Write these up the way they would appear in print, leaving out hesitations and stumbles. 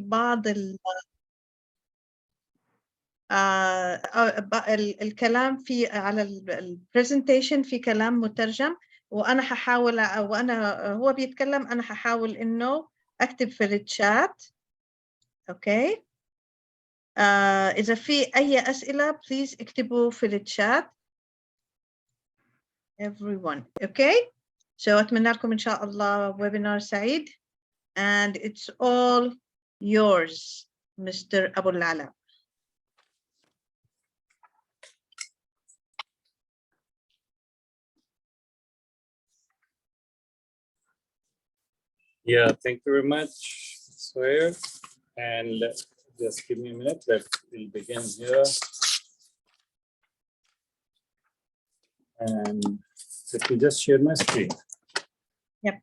بعض الكلام في على البرزنتيشن في كلام مترجم، وأنا هحاول هو بيتكلم، أنا هحاول إنه أكتب في الشات. أوكي، إذا في أي أسئلة please اكتبوا في الشات everyone. Okay, so أتمنى لكم إن شاء الله webinar سعيد and it's all yours Mr. أبو العلا. Yeah, thank you very much, Sawyer. And just give me a minute. We'll begin here. And let me just share my screen. Yep.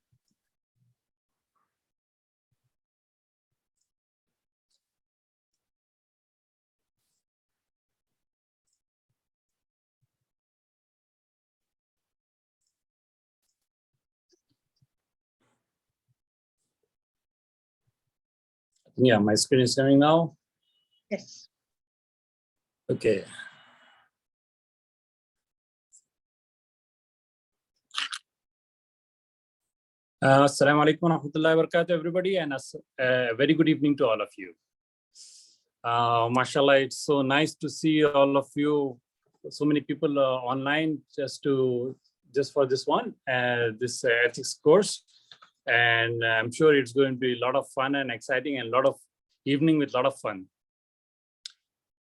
Yeah, my screen is sharing now. Yes. Okay. Assalamu alaikum wa rahmatullahi wa barakatuh, everybody, and a very good evening to all of you. Mashallah, it's so nice to see all of you, so many people online just for this one, this ethics course. And I'm sure it's going to be a lot of fun and exciting and a lot of evening with a lot of fun.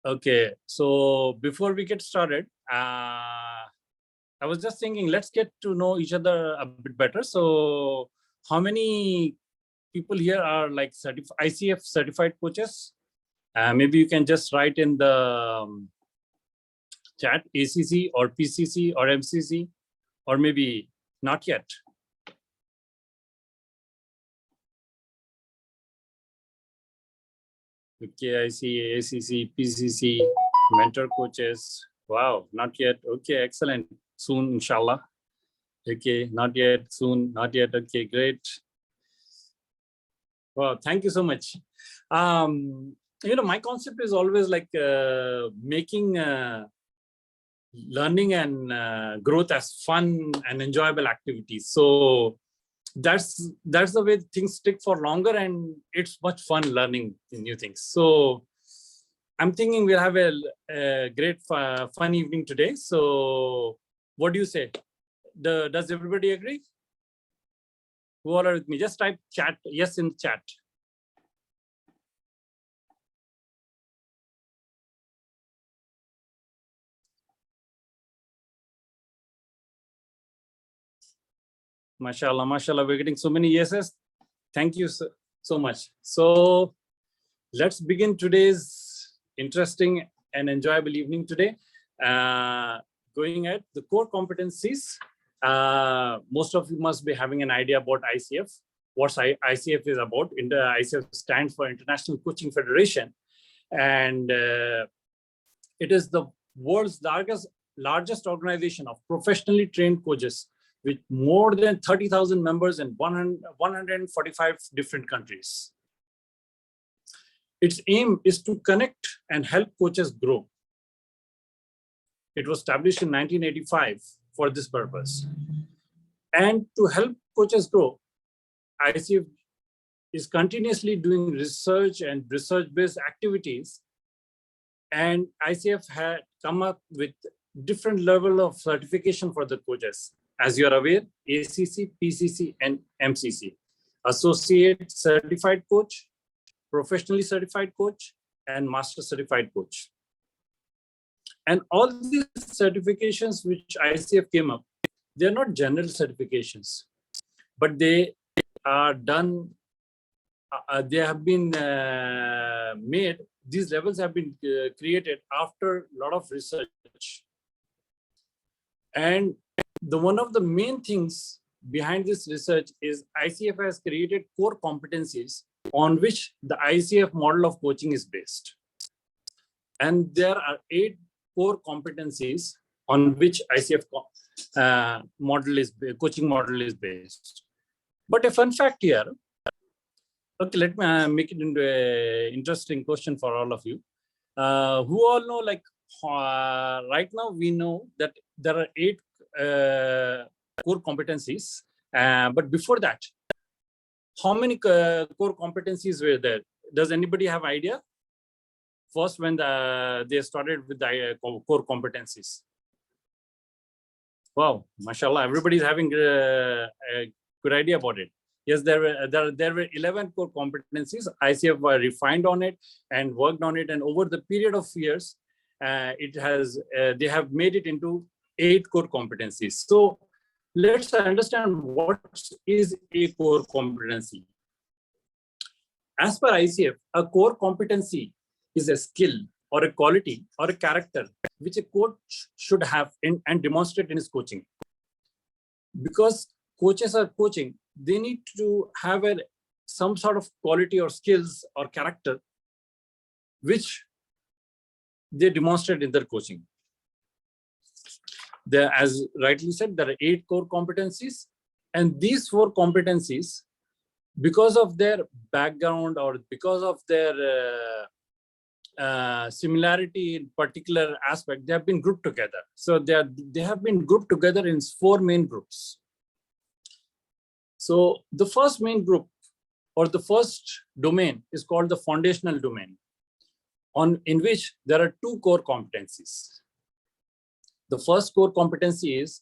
Okay, so before we get started, I was just thinking, let's get to know each other a bit better. So how many people here are like ICF certified coaches? Maybe you can just write in the chat, ACC or PCC or MCC, or maybe not yet. Okay, I see ACC, PCC, mentor coaches. Wow, not yet. Okay, excellent. Soon, inshallah. Okay, not yet, soon, not yet. Okay, great. Wow, thank you so much. You know, my concept is always like making learning and growth as fun and enjoyable activities. So that's the way things stick for longer, and it's much fun learning new things. So I'm thinking we'll have a great fun evening today. So what do you say? Does everybody agree? Who all are with me? Just type chat, yes, in the chat. Mashallah, mashallah, we're getting so many yeses. Thank you so much. So let's begin today's interesting and enjoyable evening today. Going at the core competencies. Most of you must be having an idea about ICF. What ICF is about. ICF stands for International Coaching Federation, and it is the world's largest organization of professionally trained coaches with more than 30,000 members in 145 different countries. Its aim is to connect and help coaches grow. It was established in 1985 for this purpose. And to help coaches grow, ICF is continuously doing research and research-based activities. And ICF had come up with different level of certification for the coaches. As you are aware, ACC, PCC, and MCC. Associate Certified Coach, Professionally Certified Coach, and Master Certified Coach. And all these certifications which ICF came up, they're not general certifications, but they are done, they have been made, these levels have been created after a lot of research. And one of the main things behind this research is ICF has created core competencies on which the ICF model of coaching is based. And there are 8 core competencies on which ICF coaching model is based. But a fun fact here, Okay, let me make it into an interesting question for all of you. Who all know, like right now we know that there are 8 core competencies, but before that, how many core competencies were there? Does anybody have idea? First, when they started with the core competencies. Wow, mashallah, everybody's having a good idea about it. Yes, there were 11 core competencies. ICF refined on it and worked on it, and over the period of years, they have made it into 8 core competencies. So let's understand what is a core competency. As per ICF, a core competency is a skill or a quality or a character which a coach should have and demonstrate in his coaching. Because coaches are coaching, they need to have some sort of quality or skills or character which they demonstrate in their coaching. As rightly said, there are 8 core competencies, and these 4 competencies, because of their background or because of their similarity in particular aspect, they have been grouped together. So they have been grouped together in 4 main groups. So the first main group or the first domain is called the foundational domain, in which there are 2 core competencies. The first core competency is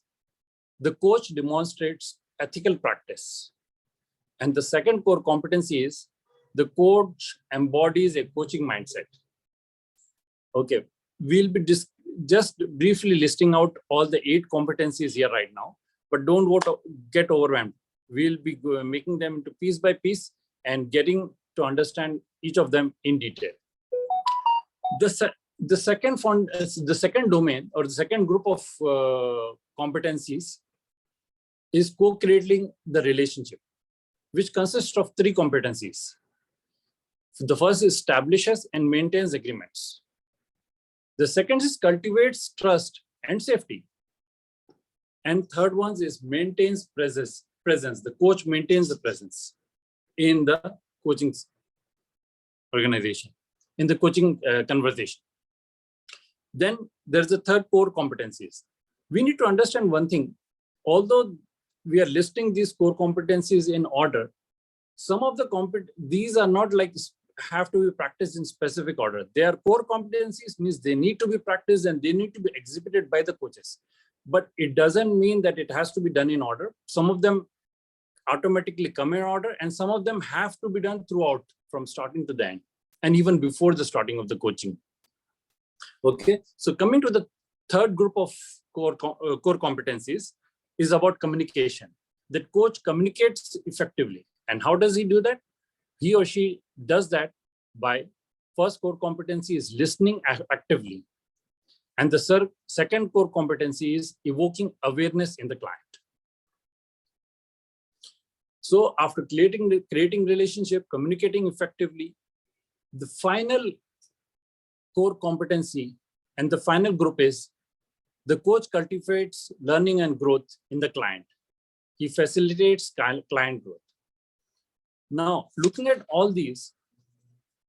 the coach demonstrates ethical practice. And the second core competency is the coach embodies a coaching mindset. Okay, we'll be just briefly listing out all the 8 competencies here right now, but don't get overwhelmed. We'll be making them into piece by piece and getting to understand each of them in detail. The second domain or the second group of competencies is co-creating the relationship, which consists of 3 competencies. The first is establishes and maintains agreements. The second is cultivates trust and safety. And third one is maintains presence. The coach maintains the presence in the coaching organization, in the coaching conversation. Then there's the third core competencies. We need to understand one thing. Although we are listing these core competencies in order, some of these are not like have to be practiced in specific order. They are core competencies, means they need to be practiced and they need to be exhibited by the coaches. But it doesn't mean that it has to be done in order. Some of them automatically come in order, and some of them have to be done throughout, from starting to the end, and even before the starting of the coaching. Okay, so coming to the third group of core competencies is about communication. The coach communicates effectively. And how does he do that? He or she does that by, first core competency is listening actively. And the second core competency is evoking awareness in the client. So after creating relationship, communicating effectively, the final core competency and the final group is the coach cultivates learning and growth in the client. He facilitates client growth. Now, looking at all these,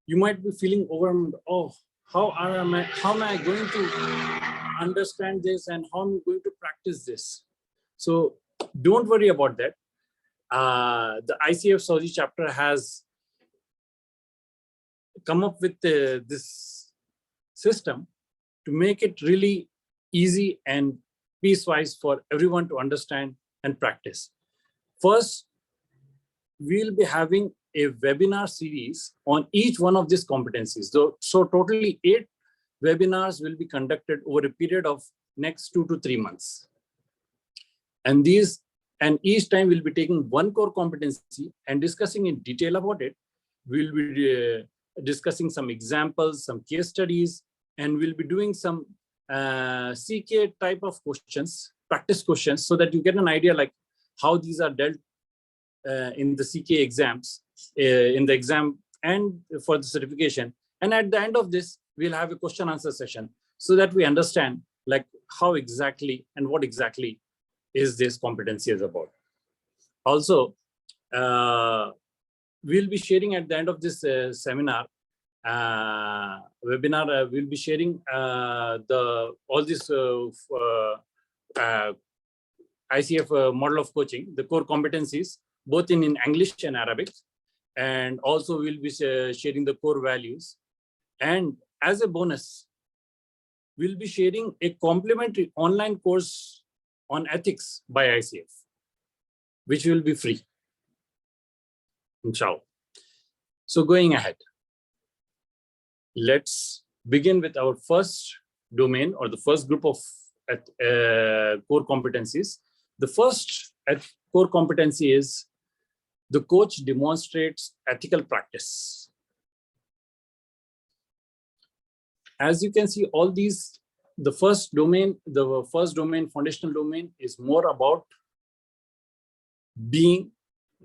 you might be feeling overwhelmed. Oh, how am I going to understand this, and how am I going to practice this? So don't worry about that. The ICF Saudi chapter has come up with this system to make it really easy and piecewise for everyone to understand and practice. First, we'll be having a webinar series on each one of these competencies. So totally 8 webinars will be conducted over a period of next 2 to 3 months. And each time we'll be taking one core competency and discussing in detail about it. We'll be discussing some examples, some case studies, and we'll be doing some CK type of questions, practice questions, so that you get an idea like how these are dealt in the CK exams, in the exam and for the certification. And at the end of this, we'll have a question answer session so that we understand like how exactly and what exactly is this competency is about. Also, we'll be sharing at the end of this seminar, webinar, we'll be sharing all this ICF model of coaching, the core competencies, both in English and Arabic. And also we'll be sharing the core values. And as a bonus, we'll be sharing a complimentary online course on ethics by ICF, which will be free, inshallah. So going ahead, let's begin with our first domain, or the first group of core competencies. The first core competency is the coach demonstrates ethical practice. As you can see, all these, the first domain, foundational domain, is more about being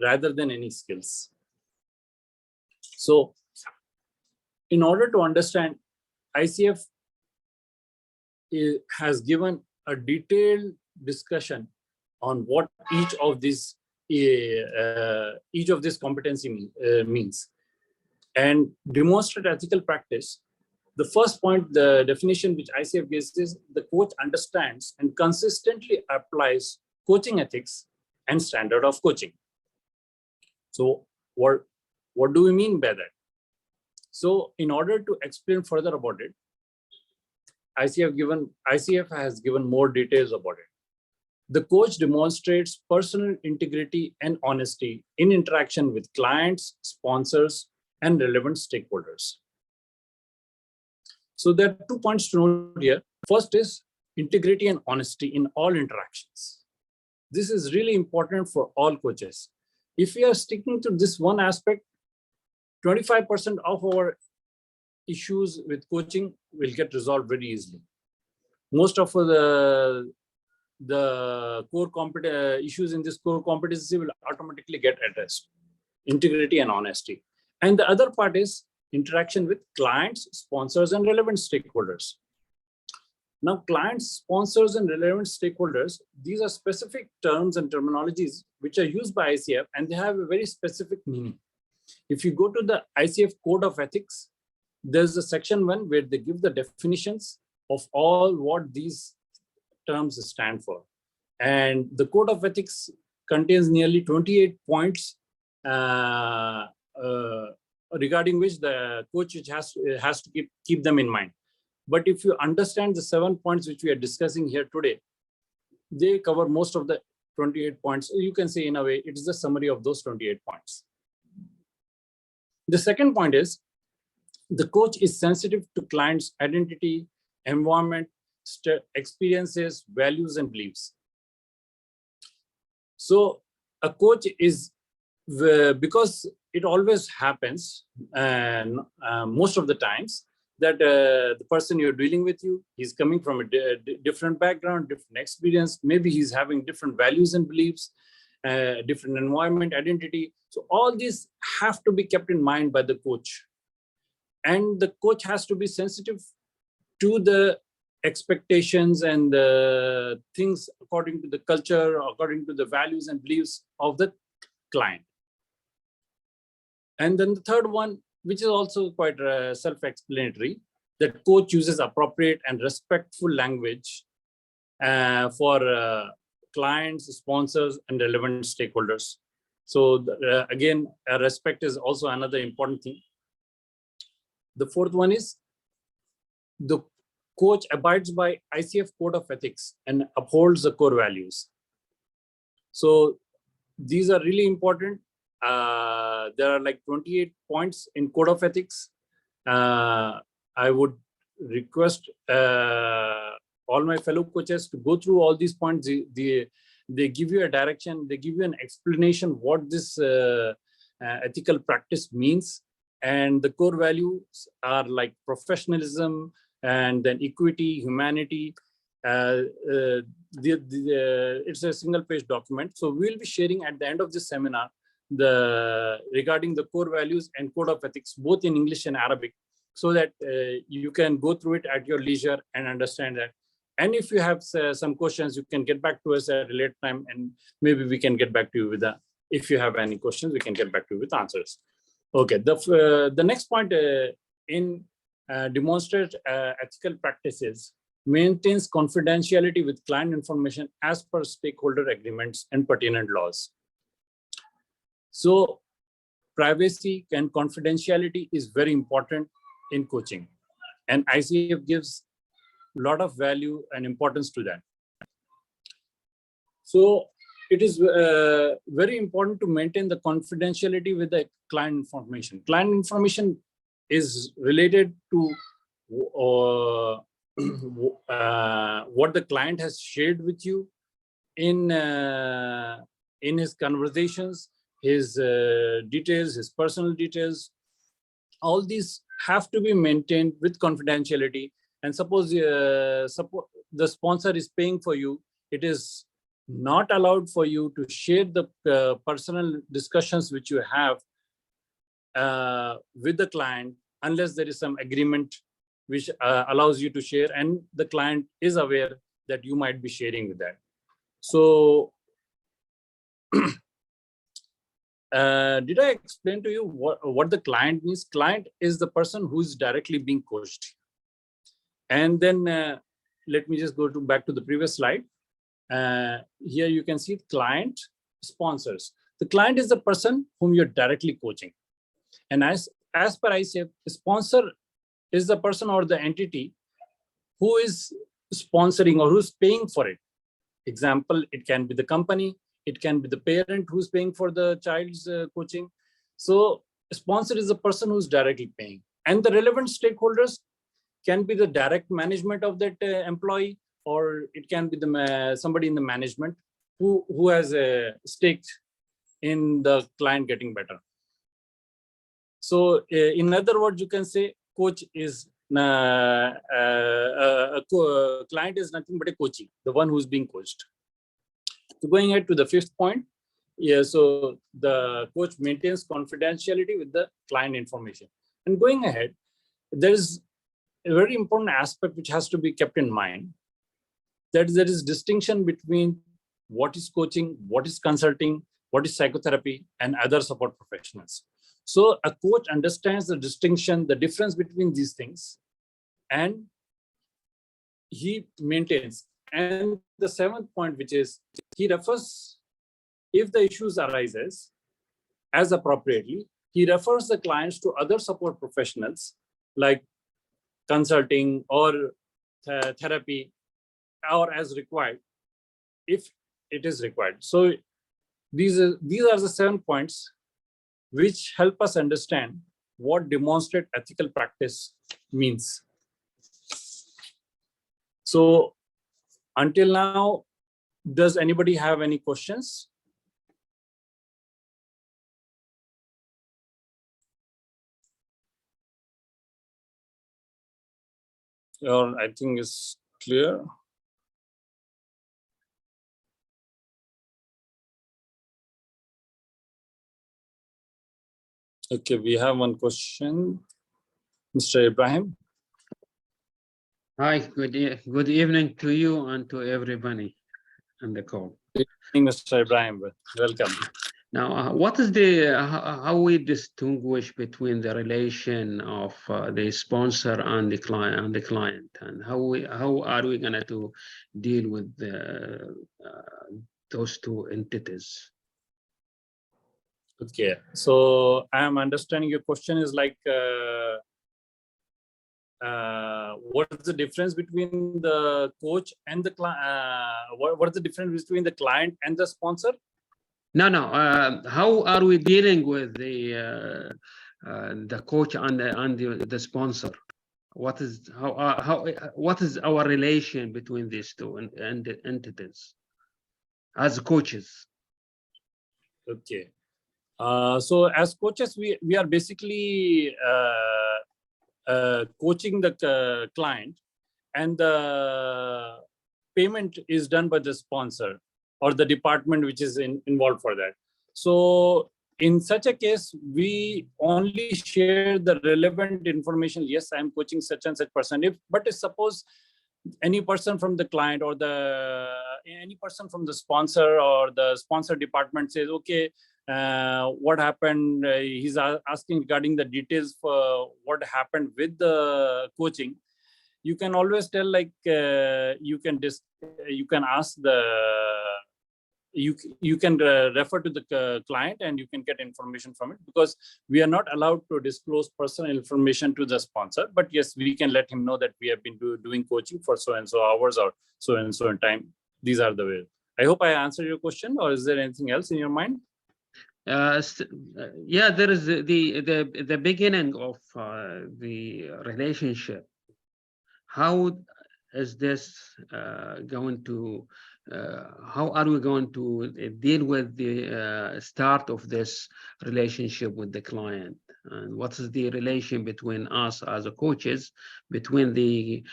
rather than any skills. So in order to understand, ICF has given a detailed discussion on what each of this competency means. And demonstrate ethical practice, the first point, the definition which ICF gives is the coach understands and consistently applies coaching ethics and standard of coaching. So what do we mean by that? So in order to explain further about it, ICF has given more details about it. The coach demonstrates personal integrity and honesty in interaction with clients, sponsors, and relevant stakeholders. So there are 2 points to note here. First is integrity and honesty in all interactions. This is really important for all coaches. If we are sticking to this one aspect, 25% of our issues with coaching will get resolved very easily. Most of the core issues in this core competency will automatically get addressed. Integrity and honesty. And the other part is interaction with clients, sponsors, and relevant stakeholders. Now, clients, sponsors, and relevant stakeholders, these are specific terms and terminologies which are used by ICF, and they have a very specific meaning. If you go to the ICF Code of Ethics, there's a section 1 where they give the definitions of all what these terms stand for. And the Code of Ethics contains nearly 28 points regarding which the coach has to keep them in mind. But if you understand the 7 points which we are discussing here today, they cover most of the 28 points. You can say, in a way, it is the summary of those 28 points. The second point is the coach is sensitive to clients' identity, environment, experiences, values, and beliefs. So a coach is, because it always happens, and most of the times, that the person you're dealing with, he's coming from a different background, different experience. Maybe he's having different values and beliefs, different environment, identity. So all these have to be kept in mind by the coach. And the coach has to be sensitive to the expectations and the things according to the culture, according to the values and beliefs of the client. And then the third one, which is also quite self-explanatory, that coach uses appropriate and respectful language for clients, sponsors, and relevant stakeholders. So again, respect is also another important thing. The fourth one is the coach abides by ICF Code of Ethics and upholds the core values. So these are really important. There are like 28 points in Code of Ethics. I would request all my fellow coaches to go through all these points. They give you a direction, they give you an explanation what this ethical practice means. And the core values are like professionalism, and then equity, humanity. It's a single-page document. So we'll be sharing at the end of this seminar regarding the core values and Code of Ethics, both in English and Arabic, so that you can go through it at your leisure and understand that. And if you have some questions, you can get back to us at a later time, and maybe we can get back to you with if you have any questions, we can get back to you with answers. Okay, the next point in demonstrate ethical practices maintains confidentiality with client information as per stakeholder agreements and pertinent laws. So privacy and confidentiality is very important in coaching, and ICF gives a lot of value and importance to that. So it is very important to maintain the confidentiality with the client information. Client information is related to what the client has shared with you in his conversations, his details, his personal details. All these have to be maintained with confidentiality. And suppose the sponsor is paying for you, it is not allowed for you to share the personal discussions which you have with the client unless there is some agreement which allows you to share and the client is aware that you might be sharing with that. So did I explain to you what the client means? Client is the person who is directly being coached. And then let me just go back to the previous slide. Here you can see client, sponsors. The client is the person whom you're directly coaching. And as per ICF, sponsor is the person or the entity who is sponsoring or who's paying for it. Example, it can be the company, it can be the parent who's paying for the child's coaching. So a sponsor is the person who's directly paying. And the relevant stakeholders can be the direct management of that employee, or it can be the somebody in the management who has a stake in the client getting better. So in other words, you can say coach is client is nothing but a coachee, the one who's being coached. So going ahead to the fifth point, so the coach maintains confidentiality with the client information. And going ahead, there is a very important aspect which has to be kept in mind, that there is distinction between what is coaching, what is consulting, what is psychotherapy, and other support professionals. So a coach understands the distinction, the difference between these things, and he maintains. And the seventh point, which is he refers, if the issues arises as appropriately, he refers the clients to other support professionals like consulting or therapy, or as required, if it is required. So these are the 7 points which help us understand what demonstrate ethical practice means. So until now, does anybody have any questions? Or I think it's clear. Okay, we have one question. Mr. Ibrahim. Hi, good evening to you and to everybody on the call. Good evening, Mr. Ibrahim. Welcome. Now, what is the how we distinguish between the relation of the sponsor and the client, and how are we going to deal with those two entities? Okay, so I am understanding your question is like, what is the difference between the coach and the client? What is the difference between the client and the sponsor? No. How are we dealing with the coach and the sponsor? What is what is our relation between these two and the entities as coaches? Okay. So as coaches, we are basically coaching the client, and the payment is done by the sponsor or the department which is involved for that. So in such a case, we only share the relevant information. Yes, I'm coaching such and such person. But suppose any person from the client or any person from the sponsor or the sponsor department says, okay, what happened. He's asking regarding the details for what happened with the coaching. You can always tell, like, you can ask you can refer to the client and you can get information from it, because we are not allowed to disclose personal information to the sponsor. But yes, we can let him know that we have been doing coaching for so and so hours or so and so in time. These are the ways. I hope I answered your question, or is there anything else in your mind? Yeah, there is the beginning of the relationship. How is this going to? How are we going to deal with the start of this relationship with the client? And what is the relation between us as a coaches, between the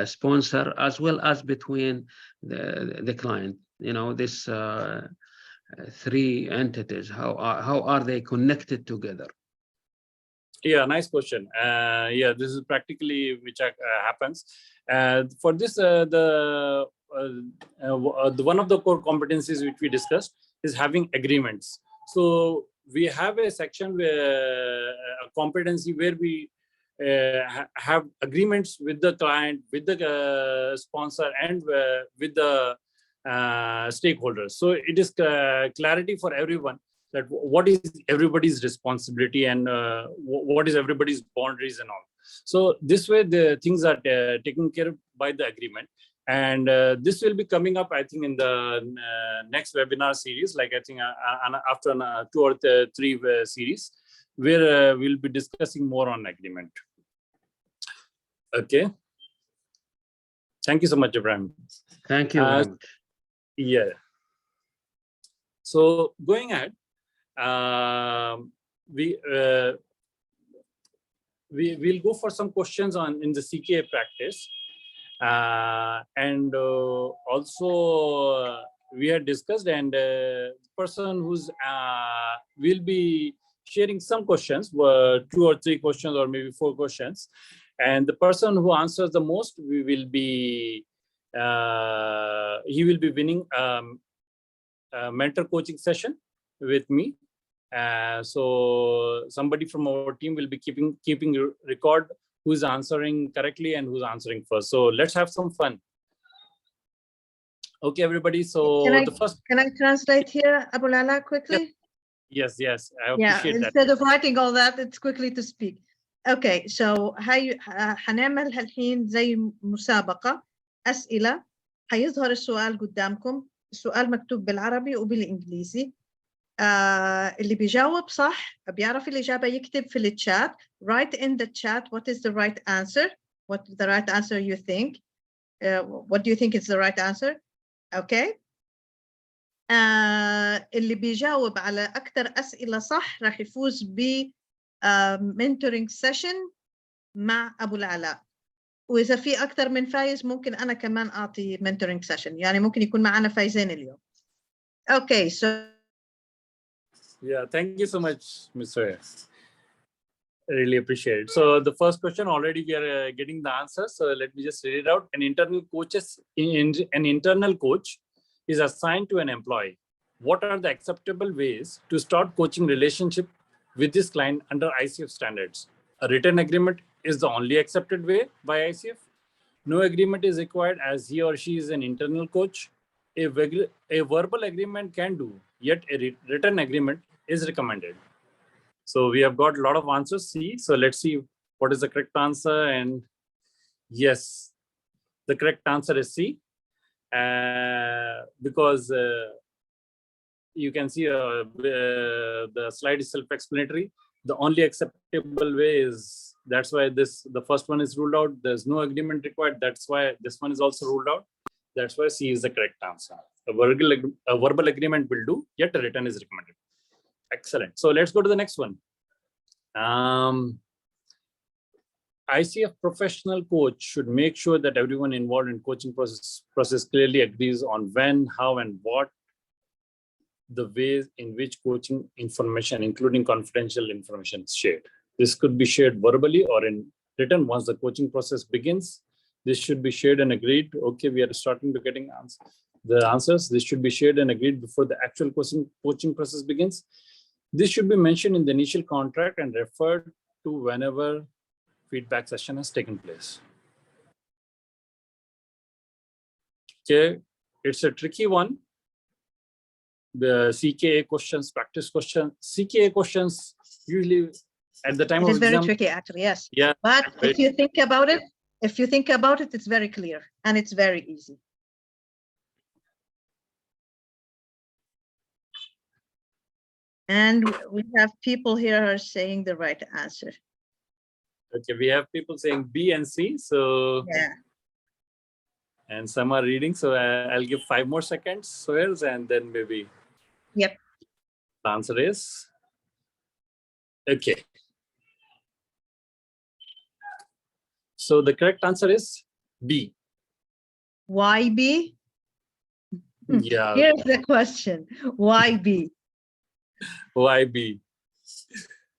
sponsor, as well as between the client? You know, this three entities. How are they connected together? Yeah, nice question. Yeah, this is practically which happens. For this, one of the core competencies which we discussed is having agreements. So we have a section where a competency where we have agreements with the client, with the sponsor, and with the stakeholders. So it is clarity for everyone that what is everybody's responsibility and what is everybody's boundaries and all. So this way the things are taken care of by the agreement. And this will be coming up, I think, in the next webinar series, like I think after 2 or 3 series, where we'll be discussing more on agreement. Okay. Thank you so much, Ibrahim. Thank you very much. Yeah. So going ahead, we'll go for some questions in the CKA practice, and also we had discussed, and the person who's will be sharing some questions, 2 or 3 questions or maybe 4 questions, and the person who answers the most, he will be winning a mentor coaching session with me. So somebody from our team will be keeping record who's answering correctly and who's answering first. So let's have some fun. Okay, everybody. So can I translate here, Abu Lala, quickly? Yes, I appreciate that. Instead of writing all that, it's quickly to speak. Okay, so هنعمل الحين زي مسابقة أسئلة. هيظهر السؤال قدامكم. السؤال مكتوب بالعربي وبالإنجليزي. اللي بيجاوب صح بيعرف الإجابة يكتب في الchat. Write in the chat what is the right answer. What the right answer you think. What do you think is the right answer? Okay. اللي بيجاوب على أكثر أسئلة صح راح يفوز ب mentoring session مع أبو العلاء. وإذا في أكثر من فايز ممكن أنا كمان أعطي mentoring session. يعني ممكن يكون معنا فايزين اليوم. Okay, so. Yeah, thank you so much, Mr. I really appreciate it. So the first question, already we are getting the answer. So let me just read it out. An internal coach is assigned to an employee. What are the acceptable ways to start coaching relationship with this client under ICF standards? A written agreement is the only accepted way by ICF. No agreement is required as he or she is an internal coach. A verbal agreement can do, yet a written agreement is recommended. So we have got a lot of answers, C. So let's see what is the correct answer. And yes, the correct answer is C. Because you can see the slide is self-explanatory. The only acceptable way is, that's why the first one is ruled out. There's no agreement required. That's why this one is also ruled out. That's why C is the correct answer. A verbal agreement will do, yet a written is recommended. Excellent. So let's go to the next one. ICF professional coach should make sure that everyone involved in coaching process clearly agrees on when, how, and what the ways in which coaching information, including confidential information, is shared. This could be shared verbally or in written once the coaching process begins. This should be shared and agreed. Okay, we are starting to getting answers. the answers. This should be shared and agreed before the actual coaching process begins. This should be mentioned in the initial contract and referred to whenever feedback session has taken place. Okay, it's a tricky one. The CKA questions, practice questions. CKA questions usually at the time It of is very exam. tricky, actually, yes. Yeah. But if you think about it, it's very clear and it's very easy. And we have people here who are saying the right answer. Okay, we have people saying B and C. So Yeah. and some are reading. So I'll give 5 more seconds, Sohail, and then maybe. Yep. The answer is okay. So the correct answer is B. Why B? Yeah. Here's the question. Why B? Why B?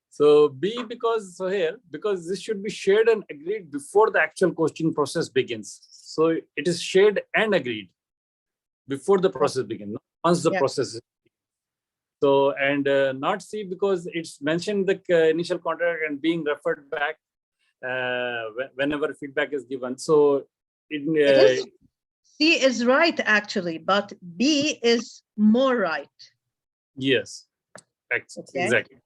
So B because Sohail, because this should be shared and agreed before the actual coaching process begins. So it is shared and agreed before the process begins, once the process is. So, and not C because it's mentioned the initial contract and being referred back whenever feedback is given. So C is right actually, but B is more right. Yes, exactly.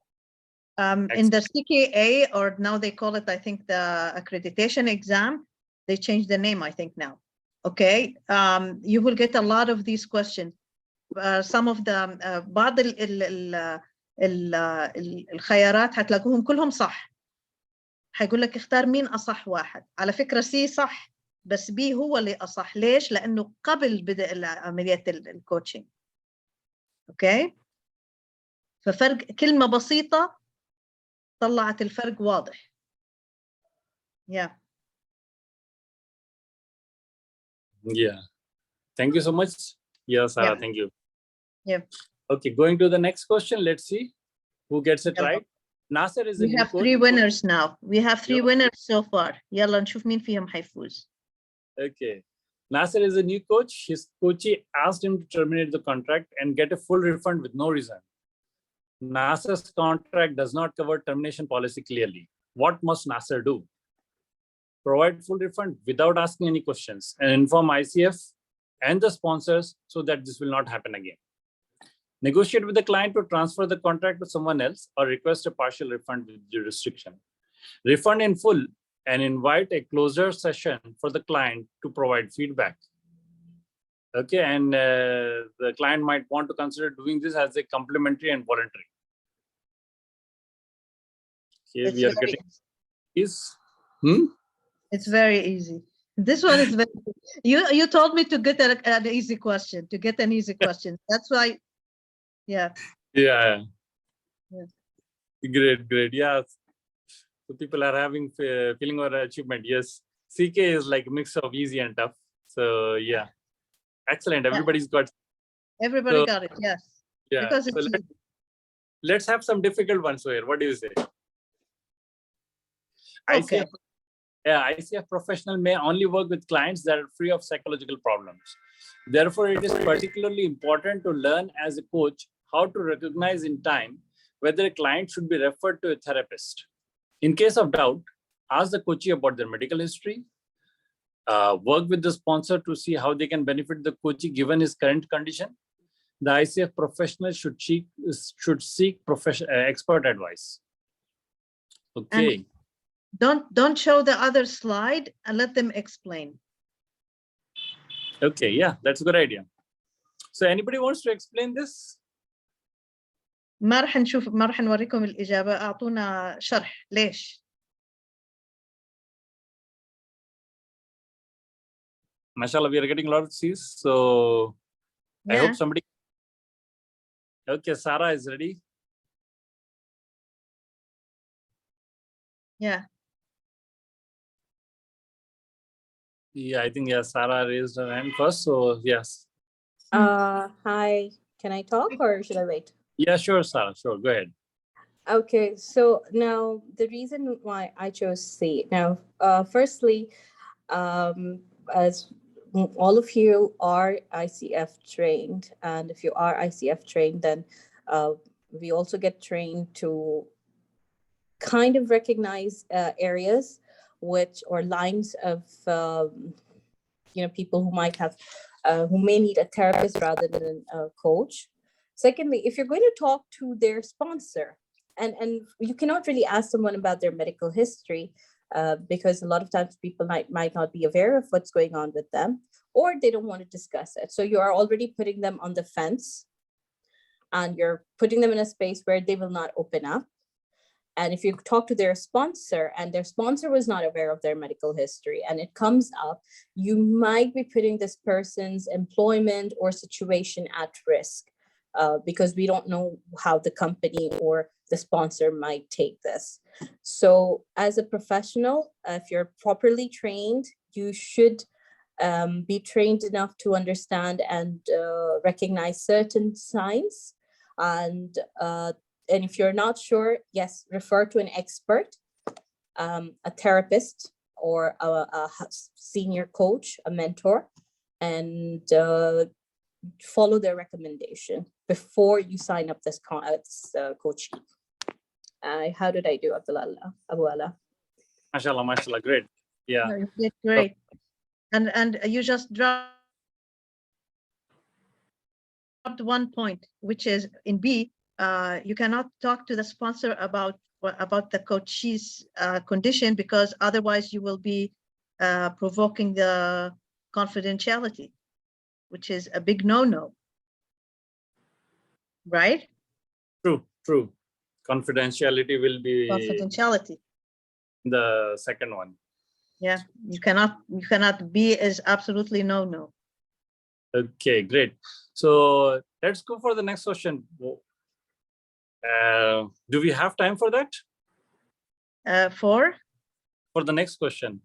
In the CKA, or now they call it, I think, the accreditation exam, they changed the name, I think now. Okay, you will get a lot of these questions. Some of the بعض الخيارات هتلاقوهم كلهم صح. هيقول لك اختار مين أصح واحد. على فكرة سي صح بس بي هو اللي أصح. ليش؟ لأنه قبل بدء عملية الكوتشنج. اوكي؟ ففرق كلمة بسيطة طلعت الفرق واضح. Yeah. Yeah. Thank you so much. Yeah, Sarah, Yeah. thank you. Yeah. Okay, going to the next question. Let's see who gets it right. Nasser is We have 3 winners now. We have 3 winners so far. يلا نشوف مين فيهم حيفوز. Okay. Nasser is a new coach. His coachee asked him to terminate the contract and get a full refund with no reason. Nasser's contract does not cover termination policy clearly. What must Nasser do? Provide full refund without asking any questions and inform ICF and the sponsors so that this will not happen again. Negotiate with the client to transfer the contract to someone else or request a partial refund with jurisdiction. Refund in full and invite a closure session for the client to provide feedback. Okay, and the client might want to consider doing this as a complimentary and voluntary. Okay, we are getting this. It's very easy. This one is very. You told me to get an easy question. To get an easy question. That's why. Yeah. Yeah. Great. Yeah. So people are having feeling of achievement. Yes. CK is like a mix of easy and tough. So yeah. Excellent. Everybody's got. Everybody got it. Yes. Yeah. Because it's so let's have some difficult ones here. What do you say? Okay. ICF professional may only work with clients that are free of psychological problems. Therefore, it is particularly important to learn as a coach how to recognize in time whether a client should be referred to a therapist. In case of doubt, ask the coachee about their medical history, work with the sponsor to see how they can benefit the coachee given his current condition. The ICF professional should seek expert advice. Okay. And don't show the other slide and let them explain. Okay, yeah, that's a good idea. So anybody wants to explain this? ما رح نوريكم الإجابة. أعطونا شرح ليش. Mashallah, we are getting a lot of C's. So I hope somebody. Okay, Sarah is ready. Yeah. Yeah, I think Sarah raised her hand first. So yes. Hi, can I talk or should I wait? Yeah, sure, Sarah. Sure, go ahead. Okay, so now the reason why I chose C. Now, firstly, as all of you are ICF trained, and if you are ICF trained, then we also get trained to kind of recognize areas or lines of people who might have who may need a therapist rather than a coach. Secondly, if you're going to talk to their sponsor, and you cannot really ask someone about their medical history because a lot of times people might not be aware of what's going on with them, or they don't want to discuss it. So you are already putting them on the fence, and you're putting them in a space where they will not open up. And if you talk to their sponsor and their sponsor was not aware of their medical history and it comes up, you might be putting this person's employment or situation at risk because we don't know how the company or the sponsor might take this. So as a professional, if you're properly trained, you should be trained enough to understand and recognize certain signs. And if you're not sure, yes, refer to an expert, a therapist, or a senior coach, a mentor, and follow their recommendation before you sign up this coaching. How did I do, Abu Ala? Mashallah, mashallah, great. Yeah. No, you did great. And you just dropped one point, which is in B, you cannot talk to the sponsor about the coachee's condition, because otherwise you will be provoking the confidentiality, which is a big no-no, right? True. Confidentiality will be Confidentiality. the second one. Yeah, you cannot be is absolutely no-no. Okay, great. So let's go for the next question. Do we have time for that? For the next question?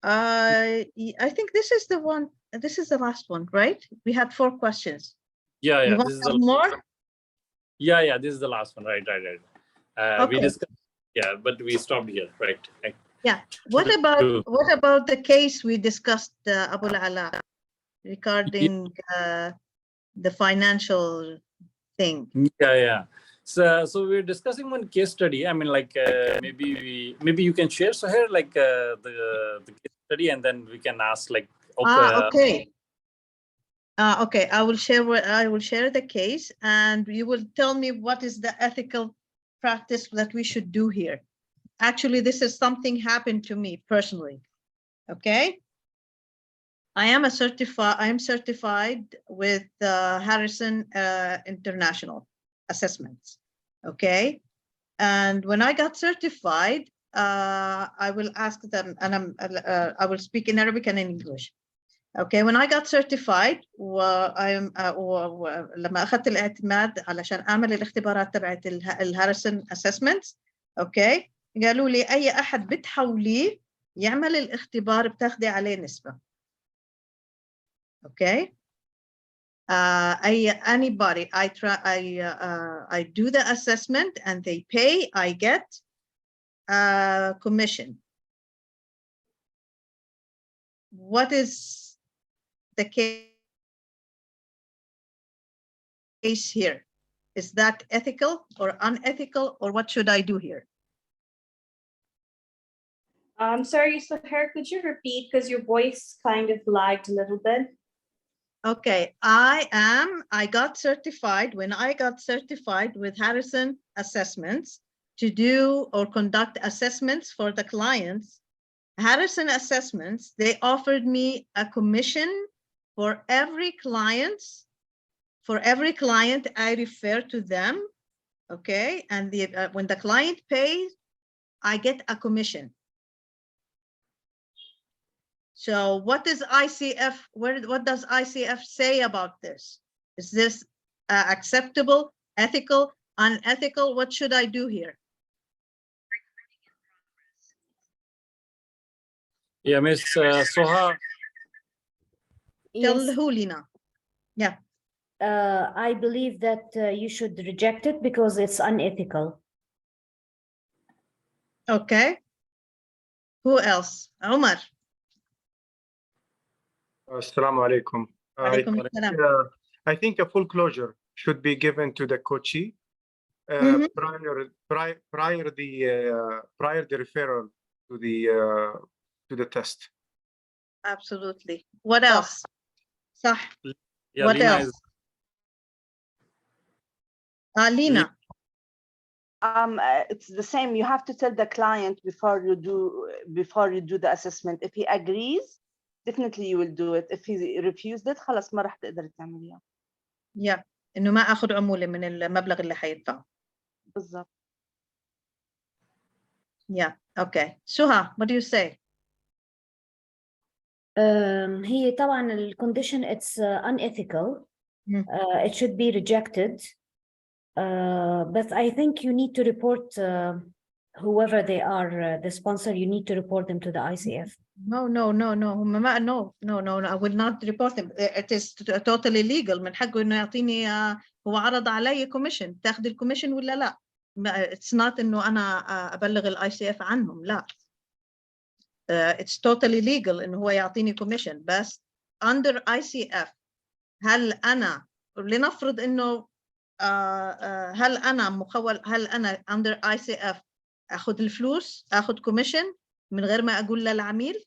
I think this is the one. This is the last one, right? We had 4 questions. Yeah. You want This is some more? Yeah. This is the last one. Right. Okay. We discussed. Yeah, but we stopped here. Right. Yeah. What about the case we discussed, Abu Ala, regarding the financial thing? Yeah. So we're discussing one case study. I mean, like maybe you can share, Suhair, like the case study, and then we can ask like. Okay. Okay. I will share the case, and you will tell me what is the ethical practice that we should do here. Actually, this is something happened to me personally. Okay. I am certified with Harrison International Assessments. Okay. And when I got certified, I will ask them, and I will speak in Arabic and in English. Okay. When I got certified لما أخذت الاعتماد علشان أعمل الاختبارات تبعت الهاريسون Assessments. Okay. قالوا لي أي أحد بتحوليه يعمل الاختبار بتاخدي عليه نسبة. Okay. Anybody, I do the assessment and they pay, I get commission. What is the case here? Is that ethical or unethical, or what should I do here? I'm sorry, Suhair, could you repeat, because your voice kind of lagged a little bit? Okay, I got certified. When I got certified with Harrison Assessments to do or conduct assessments for the clients, Harrison Assessments, they offered me a commission for every client. For every client, I refer to them, okay? And when the client pays, I get a commission. So what is ICF, what does ICF say about this? Is this acceptable, ethical, unethical? What should I do here? Yeah, Miss Soha. Tell Yes, Hulina. Yeah. I believe that you should reject it because it's unethical. Okay. Who else? Omar. Assalamu alaikum. عليكم السلام. I think a full closure should be given to the coachee Mhm. prior the referral to the test. Absolutely. What else? صح. Yeah, What Lena else? Lena. It's the same. You have to tell the client before you do the assessment. If he agrees, definitely you will do it. If he refused it, خلاص ما راح تقدر تعمليها. Yeah. إنه ما أخذ عمولة من المبلغ اللي حيدفعه. بالضبط. Yeah. Okay. Suha, what do you say? هي طبعا ال condition it's unethical. It should be rejected. But I think you need to report whoever they are, the sponsor, you need to report them to the ICF. No. I will not report them. It is totally legal. من حقه إنه يعطيني هو عرض علي commission. تاخذ الكوميشن ولا لا؟ It's not إنه أنا أبلغ ال ICF عنهم. لا. It's totally legal إنه هو يعطيني commission. بس under ICF هل أنا لنفرض إنه هل أنا under ICF أخذ الفلوس أخذ commission من غير ما أقول للعميل؟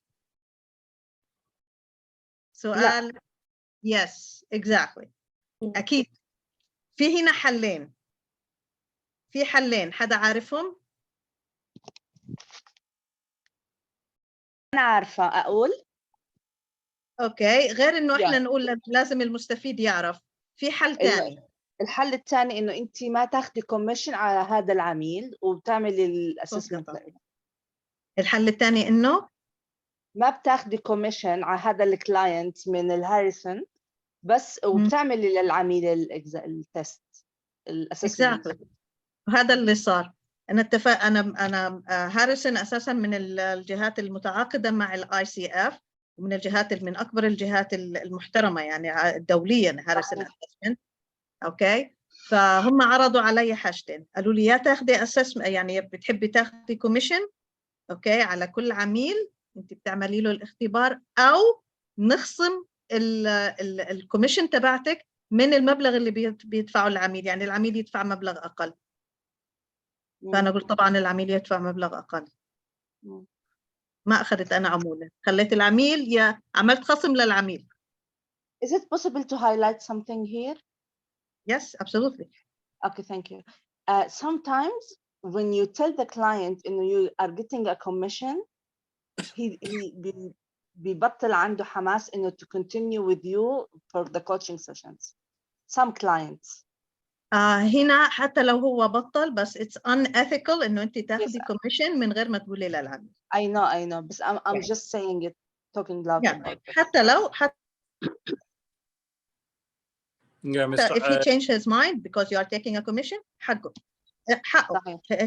سؤال. لا. Yes, exactly. أكيد. في هنا حلين. في حلين حدا عارفهم؟ أنا عارفة أقول. أوكي غير إنه إحنا نقول لازم المستفيد يعرف. في حل تاني. الحل الثاني إنه أنت ما تاخدي كوميشن على هذا العميل وبتعملي الأسسمنت. الحل الثاني إنه ما بتاخدي كوميشن على هذا الكلاينت من الهاريسون بس وبتعملي للعميل التست الاسسمنت. exactly. وهذا اللي صار. أنا هاريسون أساسا من الجهات المتعاقدة مع الاي سي اف ومن الجهات من أكبر الجهات المحترمة يعني دوليا هاريسون اسسمنت. أوكي فهم عرضوا علي حاجتين قالوا لي يا تاخدي اسسمنت يعني بتحبي تاخدي كوميشن أوكي على كل عميل أنت بتعملي له الاختبار أو نخصم الكوميشن تبعتك من المبلغ اللي بيدفعه العميل يعني العميل يدفع مبلغ أقل. فأنا قلت طبعا العميل يدفع مبلغ أقل. ما أخذت أنا عمولة خليت العميل عملت خصم للعميل. Is it possible to highlight something here? Yes, absolutely. Okay, thank you. Sometimes when you tell the client you are getting a commission, he بيبطل عنده حماس to continue with you for the coaching sessions. Some clients. هنا حتى لو هو بطل بس it's unethical إنه أنت تاخدي commission من غير ما تقولي للعميل. I know. But I'm just saying it, talking loud. Yeah. حتى لو Yeah, Mr. if he changed his mind because you are taking a commission, حقه.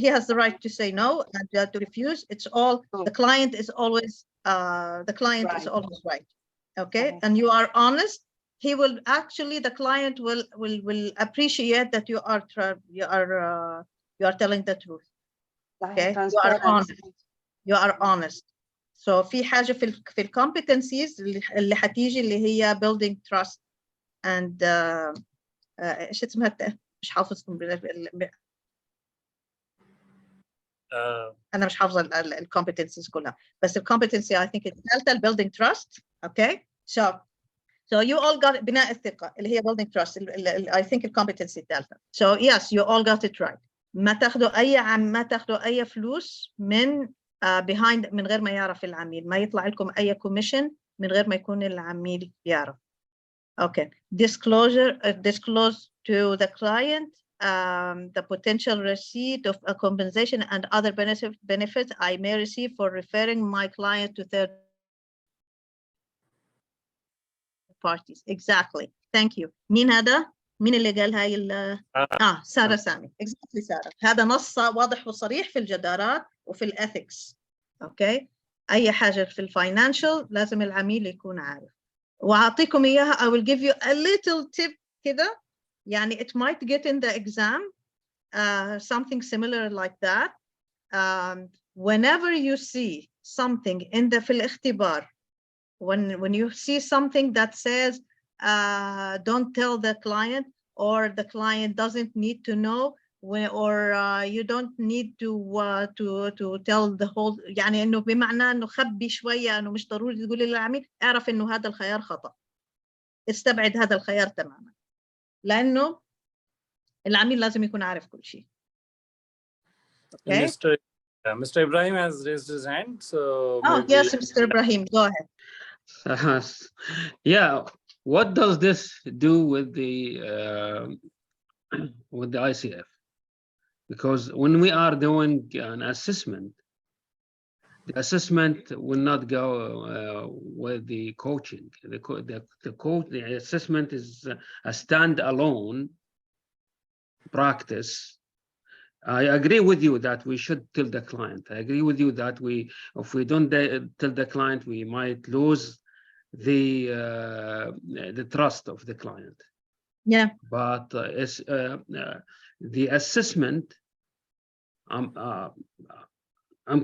He has the right to say no and to refuse. It's all the client is always is always right. Okay, and you are honest. He will actually the client will appreciate that you are telling the truth. Okay, you are honest. So في حاجة في الcompetencies اللي حتيجي اللي هي building trust and إيش اسمها مش حافظهم أنا مش حافظة الcompetencies كلها بس الcompetency I think it's الثالثة building trust. Okay, so you all got بناء الثقة اللي هي building trust I think الcompetency الثالثة. So yes, you all got it right. ما تاخدوا أي فلوس من behind من غير ما يعرف العميل ما يطلع لكم أي commission من غير ما يكون العميل يعرف. Okay, disclose to the client the potential receipt of a compensation and other benefits I may receive for referring my client to third parties. Exactly. Thank you. مين هذا؟ مين اللي قال هاي سارة سامي. Exactly سارة. هذا نص واضح وصريح في الجدارات وفي الethics. Okay. أي حاجة في الفاينانشال لازم العميل يكون عارف. وأعطيكم إياها. I will give you a little tip كده. يعني it might get in the exam something similar like that. Whenever you see something في الاختبار When you see something that says, don't tell the client, or the client doesn't need to know, or you don't need to tell the whole، يعني انه بمعنى انه خبي شويه، انه مش ضروري تقولي للعميل اعرف انه هذا الخيار خطأ، استبعد هذا الخيار تماما، لانه العميل لازم يكون عارف كل شيء. Okay. Mr. Ibrahim has raised his hand, so Yes, Mr. Ibrahim, go ahead. Yeah, what does this do with the ICF? Because when we are doing an assessment, the assessment will not go with the coaching. The assessment is a standalone practice. I agree with you that we should tell the client. I agree with you that if we don't tell the client, we might lose the trust of the client. Yeah. But the assessment, I'm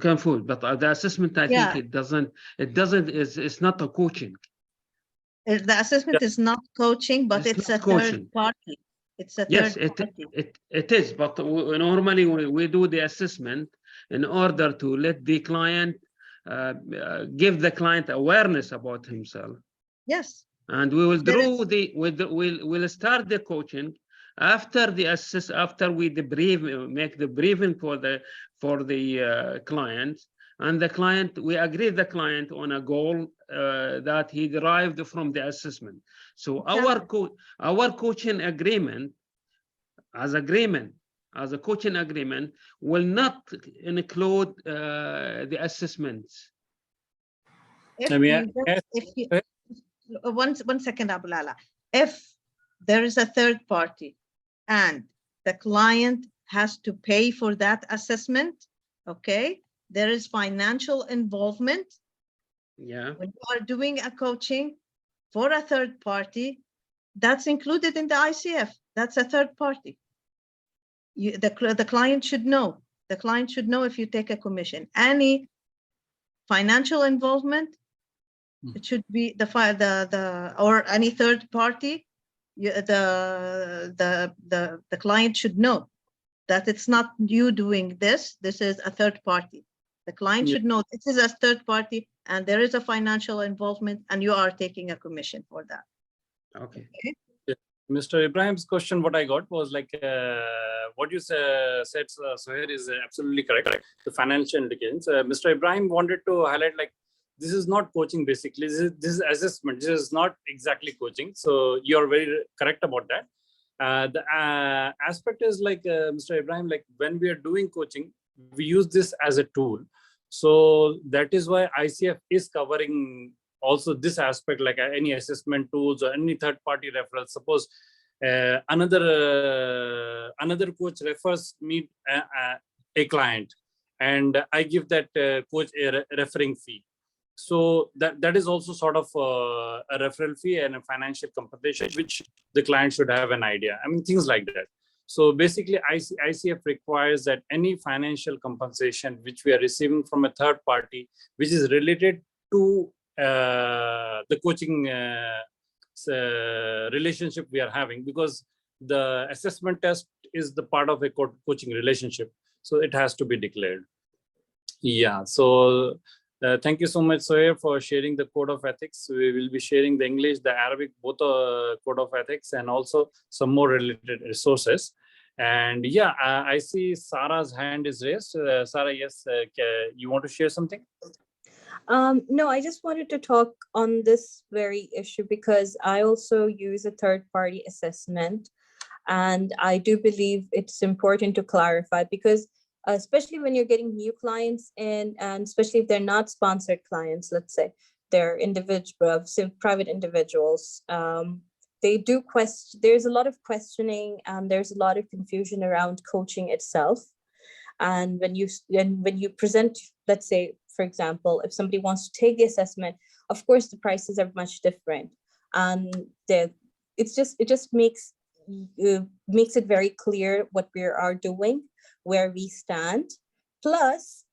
confused. But the assessment, I think it's not a coaching. The assessment is not coaching, but it's a third party. It's a third party. It is, but normally we do the assessment in order to let the client give the client awareness about himself. Yes. And we will we'll start the coaching after the after we make the briefing for the client, and the client, we agree the client on a goal that he derived from the assessment. So our coaching agreement, as a coaching agreement, will not include the assessments. One second, Abu Lala. If there is a third party and the client has to pay for that assessment, okay, there is financial involvement. Yeah. When you are doing a coaching for a third party, that's included in the ICF. That's a third party. The client should know. The client should know if you take a commission. Any financial involvement, it should be or any third party. The client should know that it's not you doing this. This is a third party. The client should know this is a third party, and there is a financial involvement, and you are taking a commission for that. Okay. Mr. Ibrahim's question, what I got was like what you said, Suhair, is absolutely correct. The financial indications. Mr. Ibrahim wanted to highlight, like, this is not coaching basically. This is assessment. This is not exactly coaching. So you're very correct about that. The aspect is like, Mr. Ibrahim, like when we are doing coaching, we use this as a tool. So that is why ICF is covering also this aspect, like any assessment tools or any third-party referral. Suppose another coach refers me a client, and I give that coach a referring fee. So that is also sort of a referral fee and a financial compensation, which the client should have an idea. I mean, things like that. So basically, ICF requires that any financial compensation which we are receiving from a third party, which is related to the coaching relationship we are having, because the assessment test is the part of a coaching relationship. So it has to be declared. Yeah. So thank you so much, Suhair, for sharing the code of ethics. We will be sharing the English, the Arabic, both code of ethics, and also some more related resources. And yeah, I see Sarah's hand is raised. Sarah, yes, you want to share something? No, I just wanted to talk on this very issue because I also use a third-party assessment, and I do believe it's important to clarify, because especially when you're getting new clients in, and especially if they're not sponsored clients, let's say they're private individuals, they do question. There's a lot of questioning and there's a lot of confusion around coaching itself. And when you present, let's say, for example, if somebody wants to take the assessment, of course the prices are much different, and it just makes it very clear what we are doing, where we stand. Plus,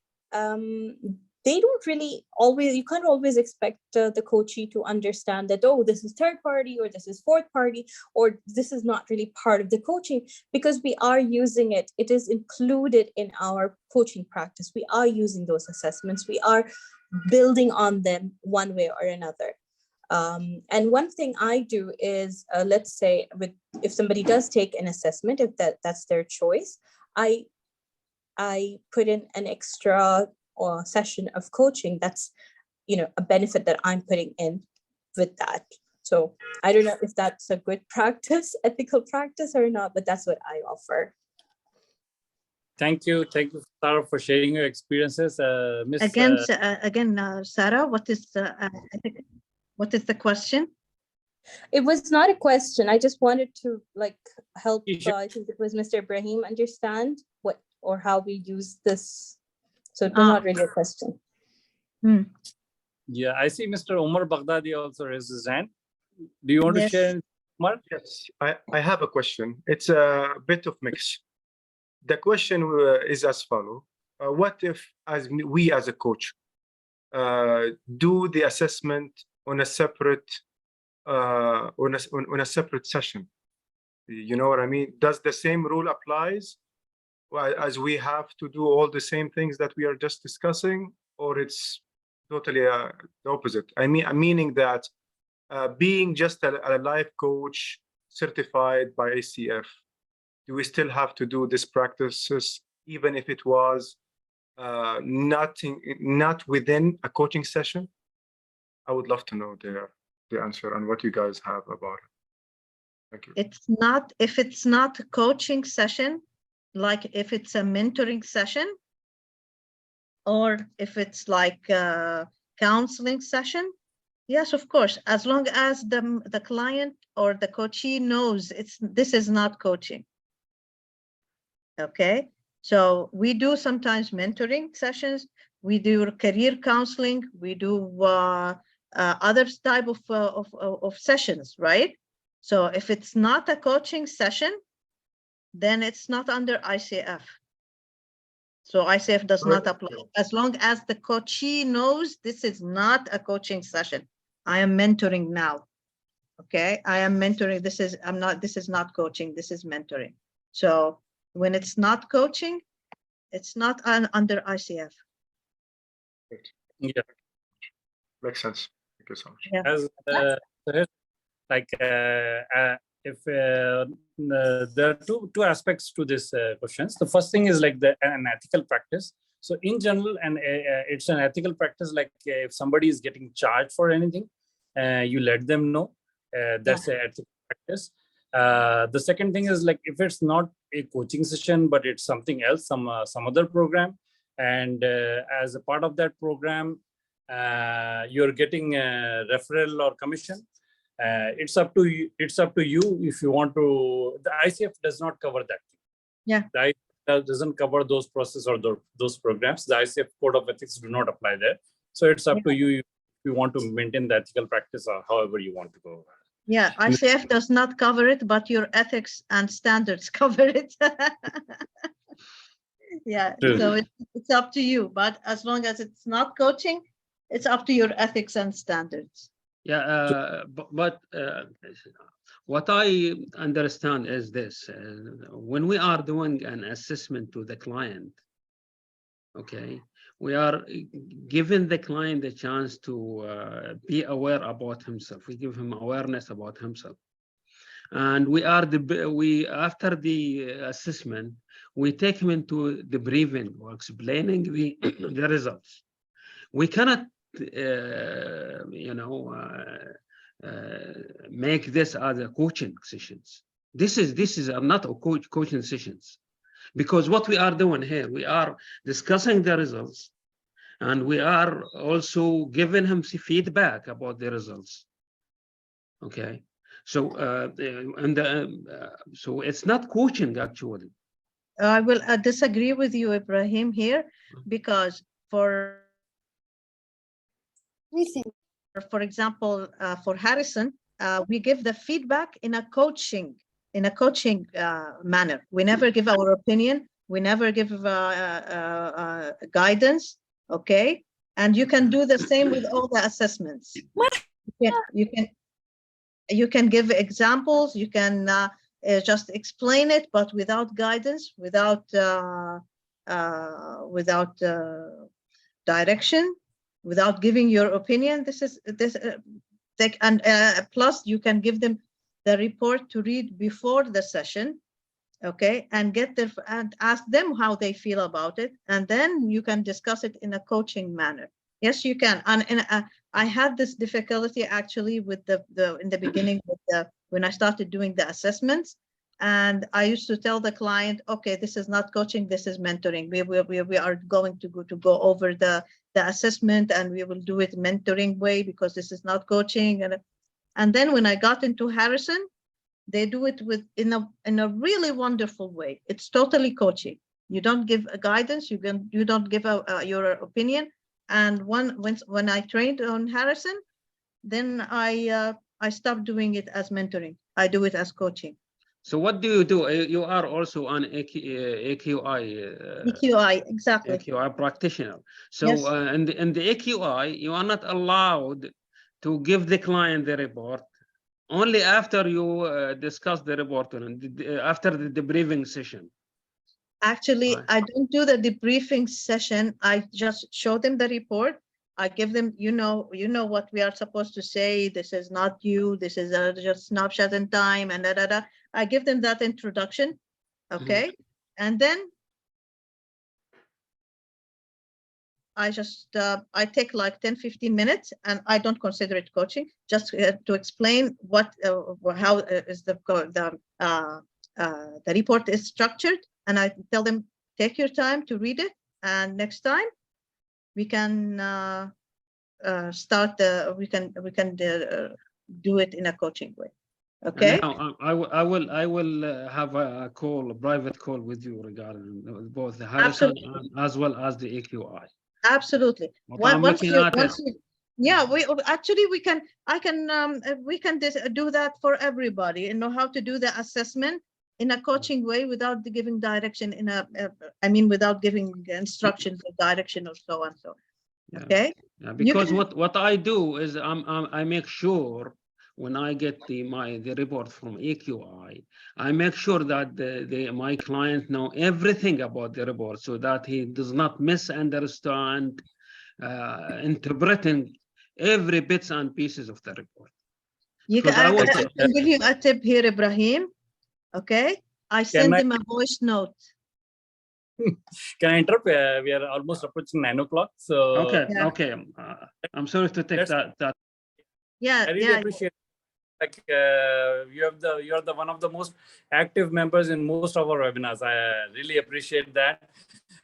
they don't really always, you can't always expect the coachee to understand that, oh, this is third party, or this is fourth party, or this is not really part of the coaching, because we are using it. It is included in our coaching practice. We are using those assessments. We are building on them one way or another. And one thing I do is, let's say, if somebody does take an assessment, if that's their choice, I put in an extra session of coaching. That's, a benefit that I'm putting in with that. So I don't know if that's a good practice, ethical practice or not, but that's what I offer. Thank you, Sarah, for sharing your experiences. Miss, Sarah, what is the question? It was not a question. I just wanted to help. Sure. I think it was Mr. Ibrahim understand what or how we use this. So it was not really a question. Yeah, I see Mr. Omar Baghdadi also raised his hand. Do you want to share, Omar? Yes, I have a question. It's a bit of mix. The question is as follows. What if we as a coach do the assessment on a separate on a separate session? You know what I mean? Does the same rule applies as we have to do all the same things that we are just discussing, or it's totally the opposite? I'm meaning that being just a life coach certified by ICF, do we still have to do these practices even if it was not within a coaching session? I would love to know the answer and what you guys have about it. Thank you. If it's not a coaching session, like if it's a mentoring session, or if it's like a counseling session, yes, of course, as long as the client or the coachee knows this is not coaching. Okay, so we do sometimes mentoring sessions, we do career counseling, we do other type of sessions, right? So if it's not a coaching session, then it's not under ICF. So ICF does not apply as long as the coachee knows this is not a coaching session. I am mentoring now. Okay, I am mentoring. This is not coaching. This is mentoring. So when it's not coaching, it's not under ICF. Yeah, Makes sense. Thank you so much. Yeah. as if there are two aspects to this questions. The first thing is like an ethical practice. So in general, it's an ethical practice. Like if somebody is getting charged for anything, you let them know. That's an ethical practice. The second thing is like if it's not a coaching session, but it's something else, some other program, and as a part of that program, you're getting a referral or commission. It's up to you. It's up to you if you want to. The ICF does not cover that. Yeah. The ICF doesn't cover those processes or those programs. The ICF code of ethics do not apply there. So it's up to you if you want to maintain the ethical practice or however you want to go. Yeah, ICF does not cover it, but your ethics and standards cover it. Yeah, True. so it's up to you. But as long as it's not coaching, it's up to your ethics and standards. Yeah, but what I understand is this: when we are doing an assessment to the client, okay, we are giving the client the chance to be aware about himself. We give him awareness about himself, and after the assessment, we take him into the briefing or explaining the results. We cannot make this as a coaching sessions. This is not a coaching sessions, because what we are doing here, we are discussing the results, and we are also giving him feedback about the results. Okay, so so it's not coaching actually. I will disagree with you, Ibrahim, here, because for example, for Harrison, we give the feedback in a coaching manner. We never give our opinion. We never give guidance. Okay, And you can do the same with all the assessments. You can give examples, you can just explain it, but without guidance, without direction, without giving your opinion. Plus you can give them the report to read before the session, okay, and and ask them how they feel about it, and then you can discuss it in a coaching manner. Yes, you can. And I had this difficulty actually with in the beginning with when I started doing the assessments, and I used to tell the client, okay, this is not coaching, this is mentoring. We are going to go over the assessment, and we will do it mentoring way, because this is not coaching. And then when I got into Harrison, they do it in a really wonderful way. It's totally coaching. You don't give a guidance. You don't give your opinion. And when I trained on Harrison, then I stopped doing it as mentoring. I do it as coaching. So what do you do? You are also an AQI. EQI, exactly. AQI practitioner. So Yes. in the AQI, you are not allowed to give the client the report only after you discuss the report after the debriefing session. Actually, Right. I don't do the debriefing session. I just show them the report. I give them, you know what we are supposed to say. This is not you. This is just snapshot in time, and I give them that introduction, okay, and then I just I take like 10-15 minutes, and I don't consider it coaching, just to explain how is the report is structured, and I tell them, take your time to read it, and next time we can we can do it in a coaching way. Okay. Now, I will have a private call with you regarding both the Harrison as well as the AQI. Absolutely. Yeah, we can do that for everybody, and know how to do the assessment in a coaching way without giving direction without giving instructions or direction or so on. So, Yeah. okay. Yeah, because what I do is I make sure when I get the report from AQI, I make sure that my client know everything about the report, so that he does not misunderstand interpreting every bits and pieces of the report. I can give you a tip here, Ibrahim. Okay, I send him a voice note. Can I interrupt? We are almost approaching 9 o'clock. So okay. I'm sorry to take that. Yeah, I really appreciate. Like you are the one of the most active members in most of our webinars. I really appreciate that.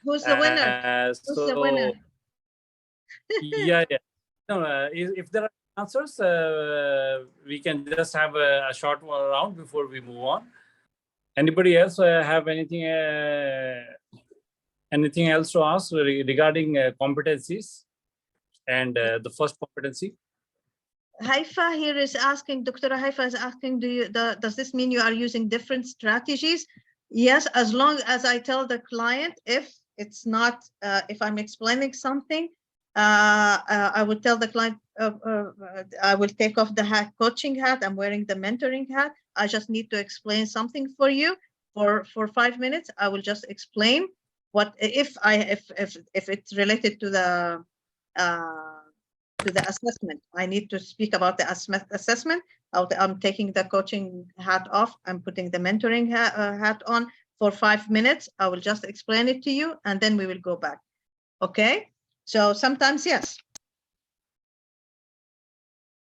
Who's the winner? Who's the winner? Yeah. No, if there are answers, we can just have a short round before we move on. Anybody else have anything else to ask regarding competencies and the first competency? Haifa here is asking, Dr. Haifa is asking, does this mean you are using different strategies? Yes, as long as I tell the client, if it's not, if I'm explaining something, I would tell the client, I will take off the coaching hat, I'm wearing the mentoring hat. I just need to explain something for you for 5 minutes. I will just explain what, if it's related to the assessment. I need to speak about the assessment. I'm taking the coaching hat off. I'm putting the mentoring hat on for 5 minutes. I will just explain it to you, and then we will go back. Okay. So sometimes, yes.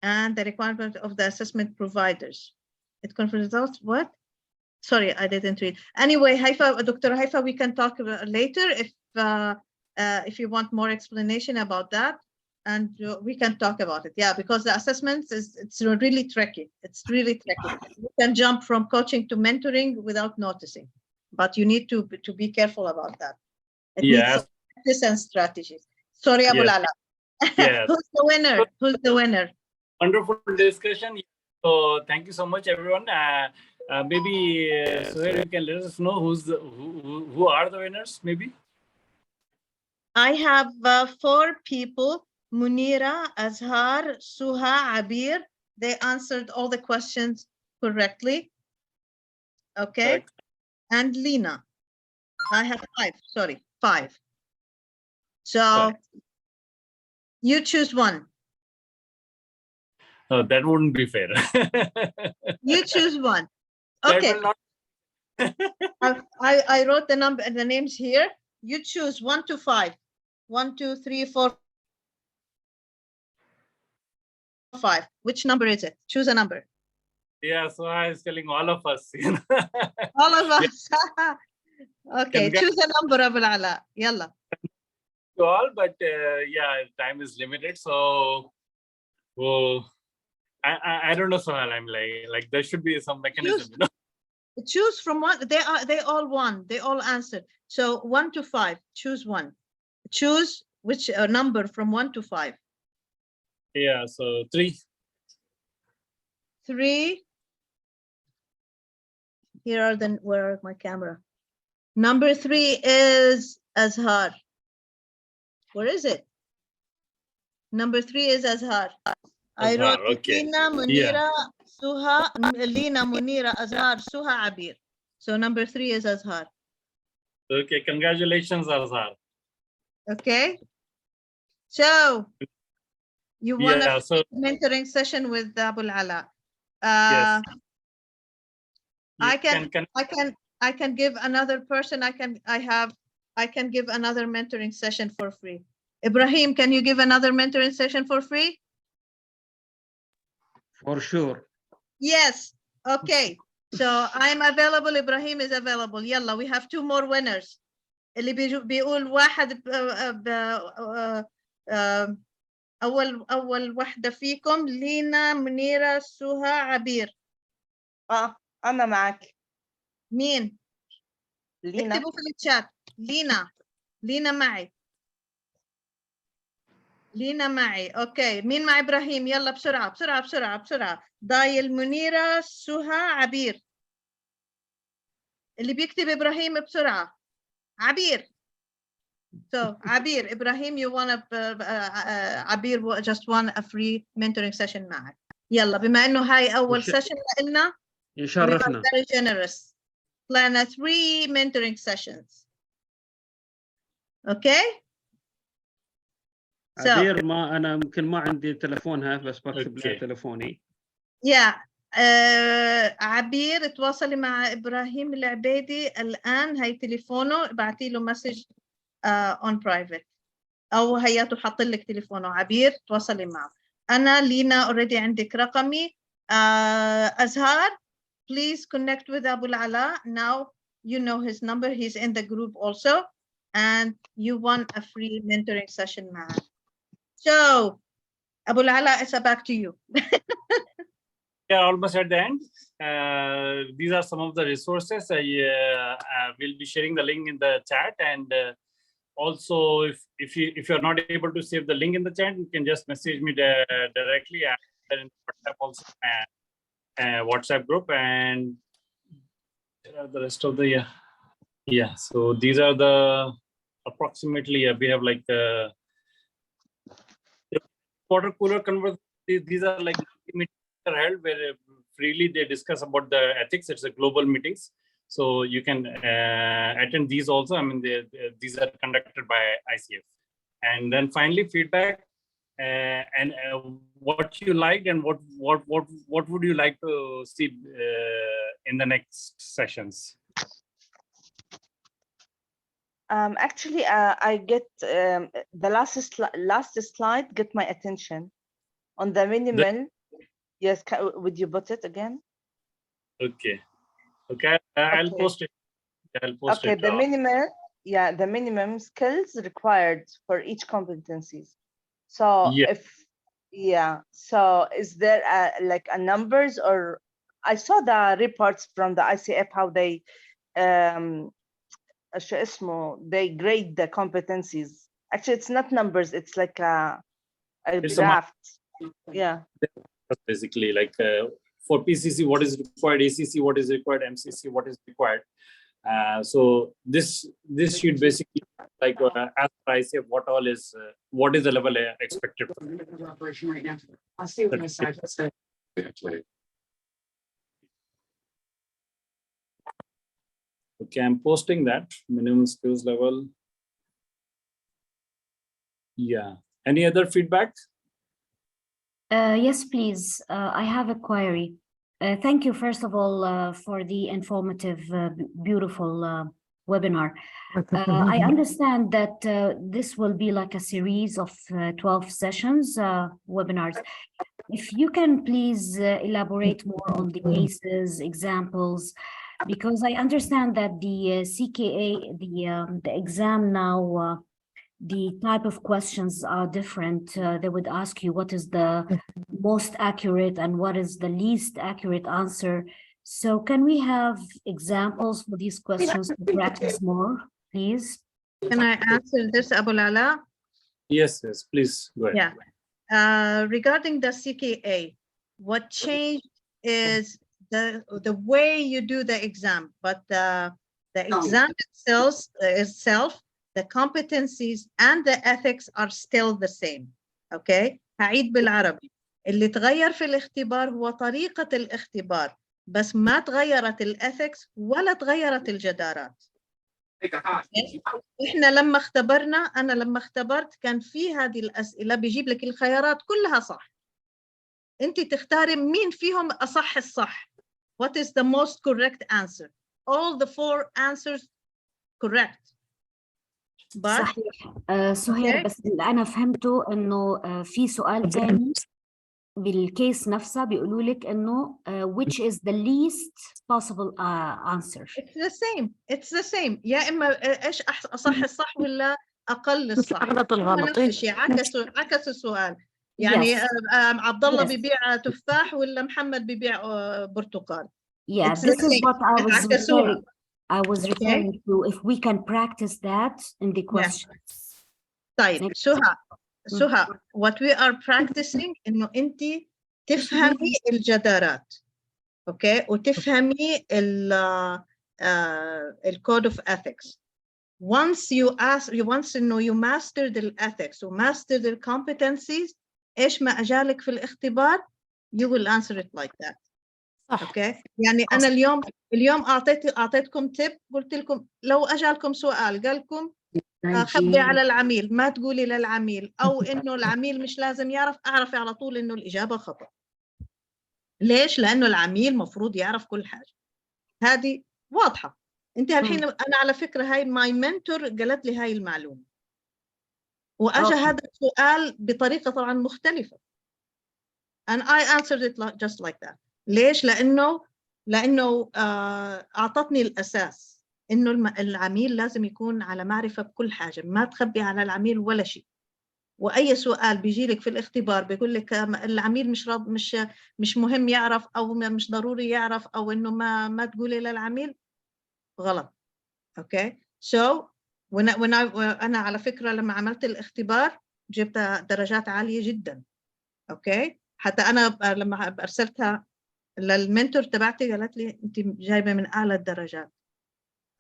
And the requirement of the assessment providers. It confirms results. What? Sorry, I didn't read. Anyway, Haifa, Dr. Haifa, we can talk later if you want more explanation about that. And we can talk about it. Yeah, because the assessments it's really tricky. It's really tricky. You can jump from coaching to mentoring without noticing, but you need to be careful about that. It needs practice and strategies. Sorry, Abu Lala. Yes. Who's the winner? Who's the winner? Wonderful discussion. So thank you so much, everyone. Maybe Suhail, you can let us know who are the winners, maybe. I have 4 people, Munira, Azhar, Suha, Abir. They answered all the questions correctly. Okay. Correct. And Lena. I have 5, sorry, 5. So Correct. you choose one. That wouldn't be fair. You choose one. That Okay. will not. I wrote the number and the names here. You choose 1 to 5. 1, 2, 3, 4, 5. Which number is it? Choose a number. Yeah, so I was telling all of us. All of us. Okay, Congrats. choose a number, Abul Ala. Yalla. To all, but yeah, time is limited. So, I don't know, Sohal. I'm like there should be some mechanism. You know? Choose from one. They all won. They all answered. So 1 to 5. Choose one. Choose which number from 1 to 5. Yeah, so 3. 3. Here are the, where are my camera? Number 3 is Azhar. Where is it? Number 3 is Azhar. I Azhar, wrote okay. Lina, Munira, Suha, Lina, Munira, Azhar, Suha, Abir. So number 3 is Azhar. Okay, congratulations, Azhar. Okay. So you want Yeah, a so mentoring session with Abul Ala. yes. I You can give another person. I can give another mentoring session for free. Ibrahim, can you give another mentoring session for free? For sure. Yes. Okay. So I'm available. Ibrahim is available. Yalla, we have 2 more winners. اللي بيقول واحد أول واحدة فيكم لينا منيرة سهى عبير. أنا معك. مين؟ لينا. اكتبوا في الشات. لينا معي. لينا معي. اوكي، مين مع ابراهيم؟ يلا بسرعة بسرعة بسرعة بسرعة. ضايل منيرة سهى عبير. اللي بيكتب ابراهيم بسرعة. عبير. So عبير, Ibrahim, you want عبير just want a free mentoring session معك. يلا بما انه هاي اول session لنا. يشرفنا. We are very generous. Plan 3 mentoring sessions. Okay? عبير ما أنا ممكن ما عندي تلفونها بس بكتب لها تلفوني. Yeah. عبير تواصلي مع إبراهيم العبيدي الآن. هاي تليفونه. ابعتي له مسج on private. أو هياته حط لك تليفونه. عبير تواصلي معه. أنا لينا already عندك رقمي. Azhar, please connect with Abul Ala. Now you know his number. He's in the group also. And you want a free mentoring session معه. So, Abul Ala, it's back to you. We are almost at the end. These are some of the resources. I will be sharing the link in the chat, and also if you're not able to save the link in the chat, you can just message me directly and in WhatsApp also, WhatsApp group, and the rest of the yeah. So these are the approximately we have like water cooler conversation. These are like meetings are held where freely they discuss about the ethics. It's a global meetings, so you can attend these also. I mean, these are conducted by ICF. And then finally, feedback and what you liked and what would you like to see in the next sessions. Actually, I get the last slide get my attention on the minimal. Yes, would you put it again? Okay, I'll post it. Okay, the minimum, yeah, the minimum skills required for each competencies. So so is there like a numbers, or I saw the reports from the ICF how they they grade the competencies. Actually, it's not numbers, it's like a draft. Yeah. Basically, like for PCC, what is required, ACC, what is required, MCC, what is required. So this should basically like as I say what is the level expected. Operation right now. I'll stay with my side. Okay, I'm posting that minimum skills level. Yeah. Any other feedback? Yes, please. I have a query. Thank you, first of all, for the informative, beautiful webinar. I understand that this will be like a series of 12 sessions, webinars. If you can please elaborate more on the cases, examples, because I understand that the CKA, the exam now, the type of questions are different. They would ask you what is the most accurate and what is the least accurate answer. So can we have examples for these questions to practice more, please? Can I answer this, Abu Lala? Yes, please go ahead. Yeah. Regarding the CKA, what changed is the way you do the exam, but the exam itself, the competencies and the ethics are still the same. Okay? هعيد بالعربي. اللي تغير في الاختبار هو طريقة الاختبار، بس ما تغيرت الethics ولا تغيرت الجدارات. إحنا لما اختبرنا، أنا لما اختبرت كان في هذه الأسئلة بيجيب لك الخيارات كلها صح. أنت تختاري مين فيهم أصح الصح. What is the most correct answer? All the 4 answers correct. صحيح. سهير، بس اللي أنا فهمته إنه في سؤال تاني بالكيس نفسها بيقولوا لك إنه which is the least possible answer. It's the same. It's the same. يا إما إيش أصح الصح ولا أقل الصح. نفس الشيء، عكسوا السؤال. يعني عبد الله بيبيع تفاح ولا محمد بيبيع برتقال. Yeah, this is what I was referring to. If we can practice that in the questions. طيب سهى what we are practicing إنه أنت تفهمي الجدارات. Okay, وتفهمي ال code of ethics. Once إنه you master the ethics و master the competencies، إيش ما أجالك في الاختبار you will answer it like that. Okay, يعني أنا اليوم أعطيتكم tip، قلت لكم لو أجالكم سؤال قال لكم خبي على العميل، ما تقولي للعميل، أو إنه العميل مش لازم يعرف، أعرفي على طول إنه الإجابة خطأ. ليش؟ لأنه العميل مفروض يعرف كل حاجة. هذه واضحة. أنت الحين أنا على فكرة هاي my mentor قالت لي هاي المعلومة، وأجا هذا السؤال بطريقة طبعا مختلفة. and I answered it just like that. ليش؟ لأنه أعطتني الأساس إنه العميل لازم يكون على معرفة بكل حاجة، ما تخبي على العميل ولا شيء. وأي سؤال بيجي لك في الاختبار بيقول لك العميل مش مهم يعرف، أو مش ضروري يعرف، أو إنه ما تقولي للعميل، غلط. Okay, so أنا على فكرة لما عملت الاختبار جبت درجات عالية جدا. Okay, حتى أنا لما أرسلتها للمنتور تبعتي قالت لي أنت جايبة من أعلى الدرجات.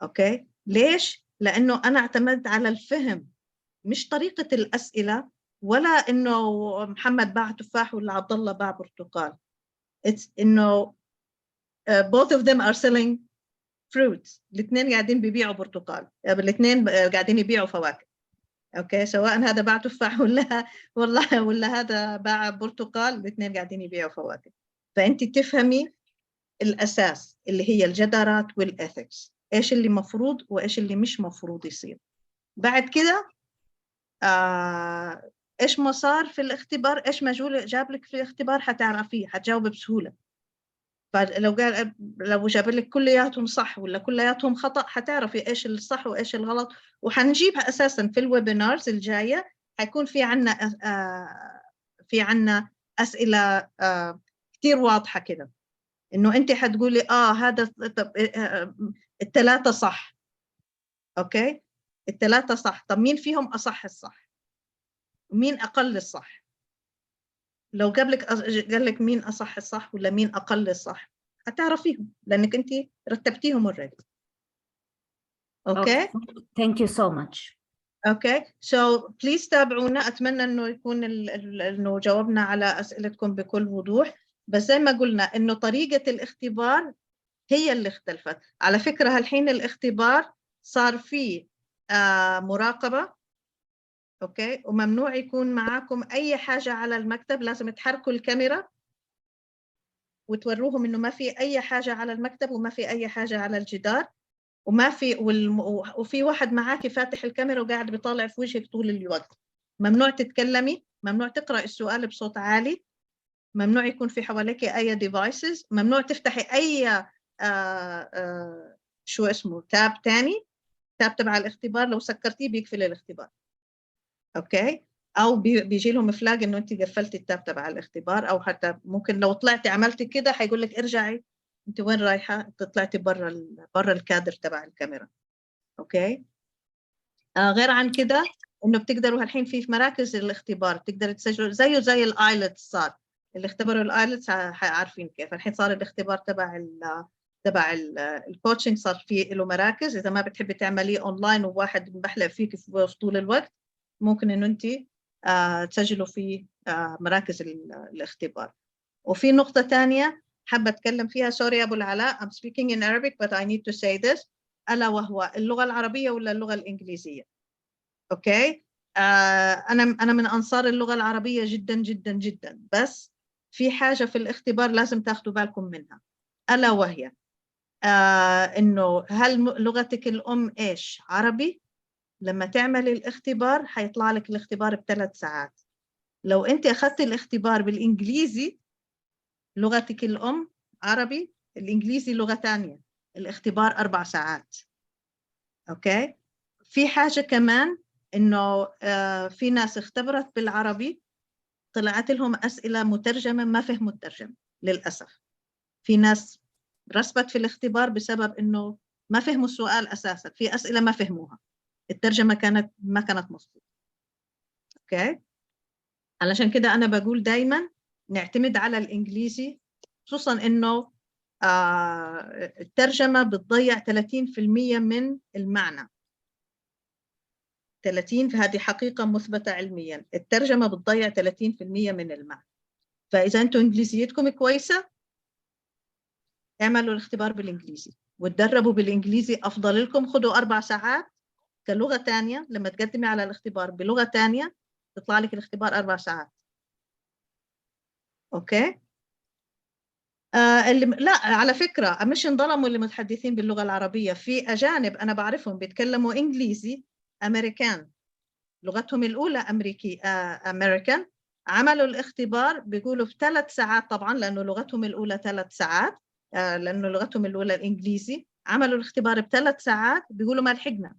Okay, ليش؟ لأنه أنا اعتمدت على الفهم، مش طريقة الأسئلة، ولا إنه محمد باع تفاح ولا عبد الله باع برتقال. It's إنه both of them are selling fruits. الاثنين قاعدين بيبيعوا برتقال، الاثنين قاعدين يبيعوا فواكه. أوكي، سواء هذا باع تفاح ولا هذا باع برتقال، الاثنين قاعدين يبيعوا فواكه. فأنت تفهمي الأساس اللي هي الجدارات والإثكس، إيش اللي مفروض وإيش اللي مش مفروض يصير. بعد كده إيش ما صار في الاختبار، إيش ما جاب لك في الاختبار حتعرفيه، حتجاوب بسهولة. لو جاب لك كلياتهم صح ولا كلياتهم خطأ، حتعرفي إيش الصح وإيش الغلط. وحنجيبها أساساً في الويبينارز الجاية، حيكون في عنا أسئلة كتير واضحة كده، إنه أنت حتقولي هذا الثلاثة صح. أوكي، الثلاثة صح، طب مين فيهم أصح الصح؟ مين أقل الصح؟ لو قال لك مين أصح الصح ولا مين أقل الصح، هتعرفيهم لأنك أنت رتبتيهم already. Okay. Thank you so much. Okay, so please تابعونا. أتمنى إنه يكون إنه جاوبنا على أسئلتكم بكل وضوح. بس زي ما قلنا إنه طريقة الاختبار هي اللي اختلفت. على فكرة هالحين الاختبار صار فيه مراقبة. أوكي، وممنوع يكون معاكم أي حاجة على المكتب. لازم تحركوا الكاميرا وتوروهم إنه ما في أي حاجة على المكتب وما في أي حاجة على الجدار وما في وفي واحد معاكي فاتح الكاميرا وقاعد بيطالع في وجهك طول الوقت. ممنوع تتكلمي، ممنوع تقرأ السؤال بصوت عالي، ممنوع يكون في حواليك أي ديفايسز، ممنوع تفتحي أي شو اسمه تاب تاني، تاب تبع الاختبار. لو سكرتيه بيقفل الاختبار. أوكي، أو بيجي لهم فلاج إنه أنت قفلتي التاب تبع الاختبار، أو حتى ممكن لو طلعتي عملتي كده حيقول لك ارجعي، أنت وين رايحة؟ أنت طلعتي برا الكادر تبع الكاميرا. أوكي. غير عن كده إنه بتقدروا الحين في مراكز الاختبار تقدر تسجلوا زي الآيلتس. صار اللي اختبروا الآيلتس عارفين كيف. الحين صار الاختبار تبع الكوتشنج صار فيه له مراكز. إذا ما بتحبي تعمليه أونلاين وواحد بحلق فيك في طول الوقت، ممكن إنه أنت تسجلوا في مراكز الاختبار. وفي نقطة تانية حابة أتكلم فيها. سوري أبو العلاء، I'm speaking in Arabic but I need to say this. ألا وهو اللغة العربية ولا اللغة الإنجليزية. أوكي. أنا من أنصار اللغة العربية جدا جدا جدا. بس في حاجة في الاختبار لازم تاخدوا بالكم منها، ألا وهي إنه هل لغتك الأم إيش؟ عربي؟ لما تعملي الاختبار حيطلع لك الاختبار ب3 ساعات. لو أنت أخذتي الاختبار بالإنجليزي، لغتك الأم عربي، الإنجليزي لغة تانية، الاختبار 4 ساعات. أوكي. في حاجة كمان إنه في ناس اختبرت بالعربي طلعت لهم أسئلة مترجمة ما فهموا الترجمة للأسف. في ناس رسبت في الاختبار بسبب إنه ما فهموا السؤال أساساً. في أسئلة ما فهموها، الترجمة ما كانت مظبوطة. أوكي. علشان كده أنا بقول دايماً نعتمد على الإنجليزي، خصوصاً إنه الترجمة بتضيع 30% من المعنى. 30 هذه حقيقة مثبتة علمياً. الترجمة بتضيع 30% من المعنى. فإذا أنتم إنجليزيتكم كويسة اعملوا الاختبار بالإنجليزي وتدربوا بالإنجليزي. أفضل لكم خدوا 4 ساعات كلغة تانية. لما تقدمي على الاختبار بلغة تانية تطلع لك الاختبار 4 ساعات. أوكي. لا على فكرة مش انظلموا اللي متحدثين باللغة العربية. في أجانب أنا بعرفهم بيتكلموا إنجليزي أمريكان، لغتهم الأولى أمريكان. عملوا الاختبار بيقولوا في 3 ساعات، طبعا لأنه لغتهم الأولى 3 ساعات، لأنه لغتهم الأولى الإنجليزي. عملوا الاختبار ب3 ساعات، بيقولوا ما لحقنا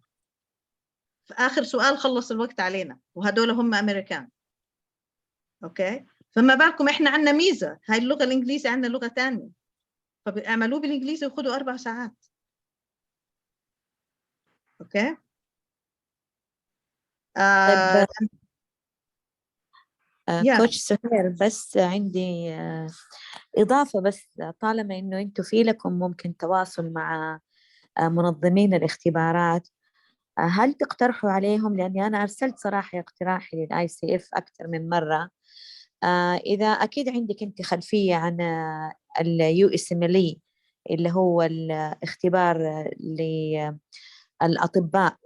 في آخر سؤال خلص الوقت علينا، وهدول هم أمريكان. أوكي. فما بالكم إحنا عندنا ميزة، هاي اللغة الإنجليزي عندنا لغة تانية، فبيعملوه بالإنجليزي وخدوا 4 ساعات. أوكي. طيب يا كوتش سهير، بس عندي إضافة. بس طالما إنه أنتم في لكم ممكن تواصل مع منظمين الاختبارات، هل تقترحوا عليهم، لأني أنا أرسلت صراحة اقتراحي للICF أكثر من مرة، إذا أكيد عندك أنت خلفية عن USMLE اللي هو الاختبار للأطباء،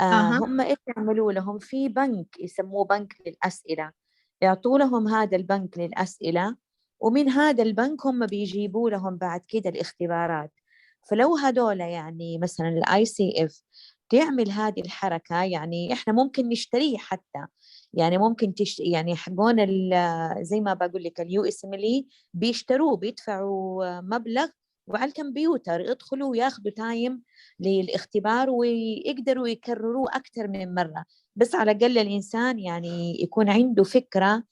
هم إيش يعملوا لهم؟ في بنك يسموه بنك للأسئلة، يعطوا لهم هذا البنك للأسئلة، ومن هذا البنك هم بيجيبوا لهم بعد كده الاختبارات. فلو هدول يعني مثلا الICF تعمل هذه الحركة، يعني إحنا ممكن نشتريه حتى، يعني ممكن يعني حقون زي ما بقول لك USMLE بيشتروه، بيدفعوا مبلغ وعلى الكمبيوتر يدخلوا وياخذوا تايم للاختبار ويقدروا يكرروه أكثر من مرة. بس على الأقل الإنسان يعني يكون عنده فكرة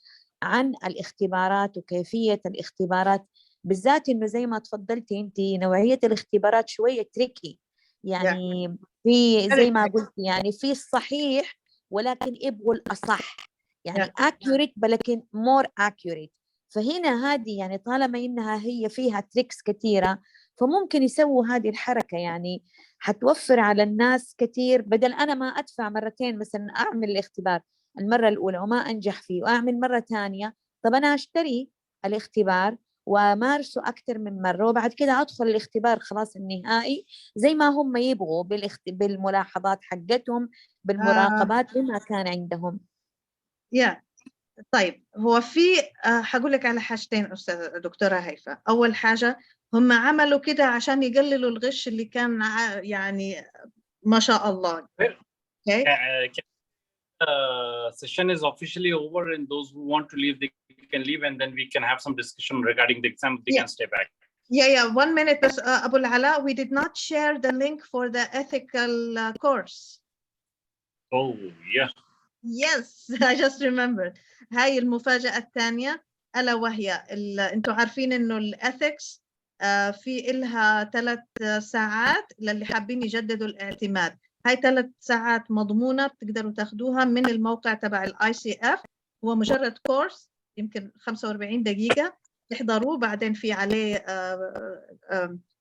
عن الاختبارات وكيفية الاختبارات، بالذات إنه زي ما تفضلتي أنت نوعية الاختبارات شوية تريكي، يعني في زي ما قلت يعني في الصحيح ولكن يبغوا الأصح، يعني accurate ولكن more accurate. فهنا هذه يعني طالما إنها هي فيها تريكس كثيرة، فممكن يسووا هذه الحركة، يعني حتوفر على الناس كثير، بدل أنا ما أدفع مرتين مثلا أعمل الاختبار المرة الأولى وما أنجح فيه وأعمل مرة ثانية. طب أنا أشتري الاختبار ومارسه أكثر من مرة، وبعد كده أدخل الاختبار خلاص النهائي زي ما هم يبغوا بالملاحظات حقتهم، بالمراقبات بما كان عندهم. طيب هو في هقول لك على حاجتين أستاذ دكتورة هيفا. أول حاجة هم عملوا كده عشان يقللوا الغش اللي كان يعني ما شاء الله. Okay. Session is officially over, and those who want to leave, they can leave, and then we can have some discussion regarding the exam. They can stay back. Yeah. 1 minute, but Abu Ala, we did not share the link for the ethical course. Oh, yeah. Yes, I just remembered. هاي المفاجأة الثانية ألا وهي أنتوا عارفين إنه الإثكس في إلها 3 ساعات للي حابين يجددوا الاعتماد. هاي 3 ساعات مضمونة، بتقدروا تاخدوها من الموقع تبع ICF. هو مجرد كورس يمكن 45 دقيقة تحضروه، بعدين في عليه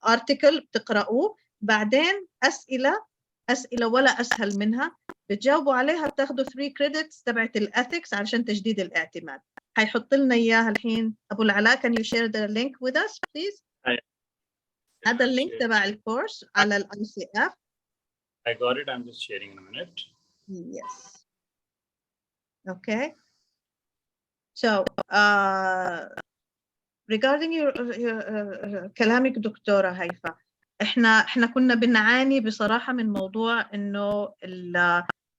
article بتقرأوه، بعدين أسئلة ولا أسهل منها بتجاوبوا عليها، بتاخدوا 3 credits تبعت الإثكس علشان تجديد الاعتماد. هيحط لنا إياها الحين أبو العلاء. Can you share the link with us please؟ هذا اللينك تبع الكورس على ICF. I got it. I'm just sharing in a minute. Yes. Okay. So regarding your كلامك دكتورة هيفا، احنا كنا بنعاني بصراحة من موضوع انه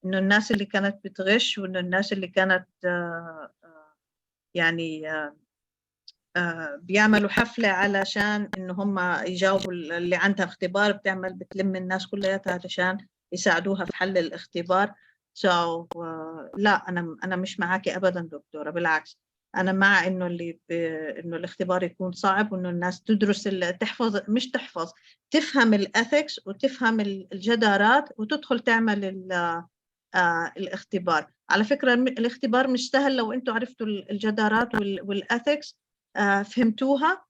الناس اللي كانت بتغش، وانه الناس اللي كانت يعني بيعملوا حفلة علشان انه هم يجاوبوا اللي عندها اختبار، بتلم الناس كلها عشان يساعدوها في حل الاختبار. لا انا مش معاكي ابدا دكتورة، بالعكس أنا مع إنه إنه الاختبار يكون صعب، وإنه الناس تدرس مش تحفظ، تفهم الإثكس وتفهم الجدارات وتدخل تعمل الاختبار. على فكرة الاختبار مش سهل لو أنتوا عرفتوا الجدارات والإثكس فهمتوها.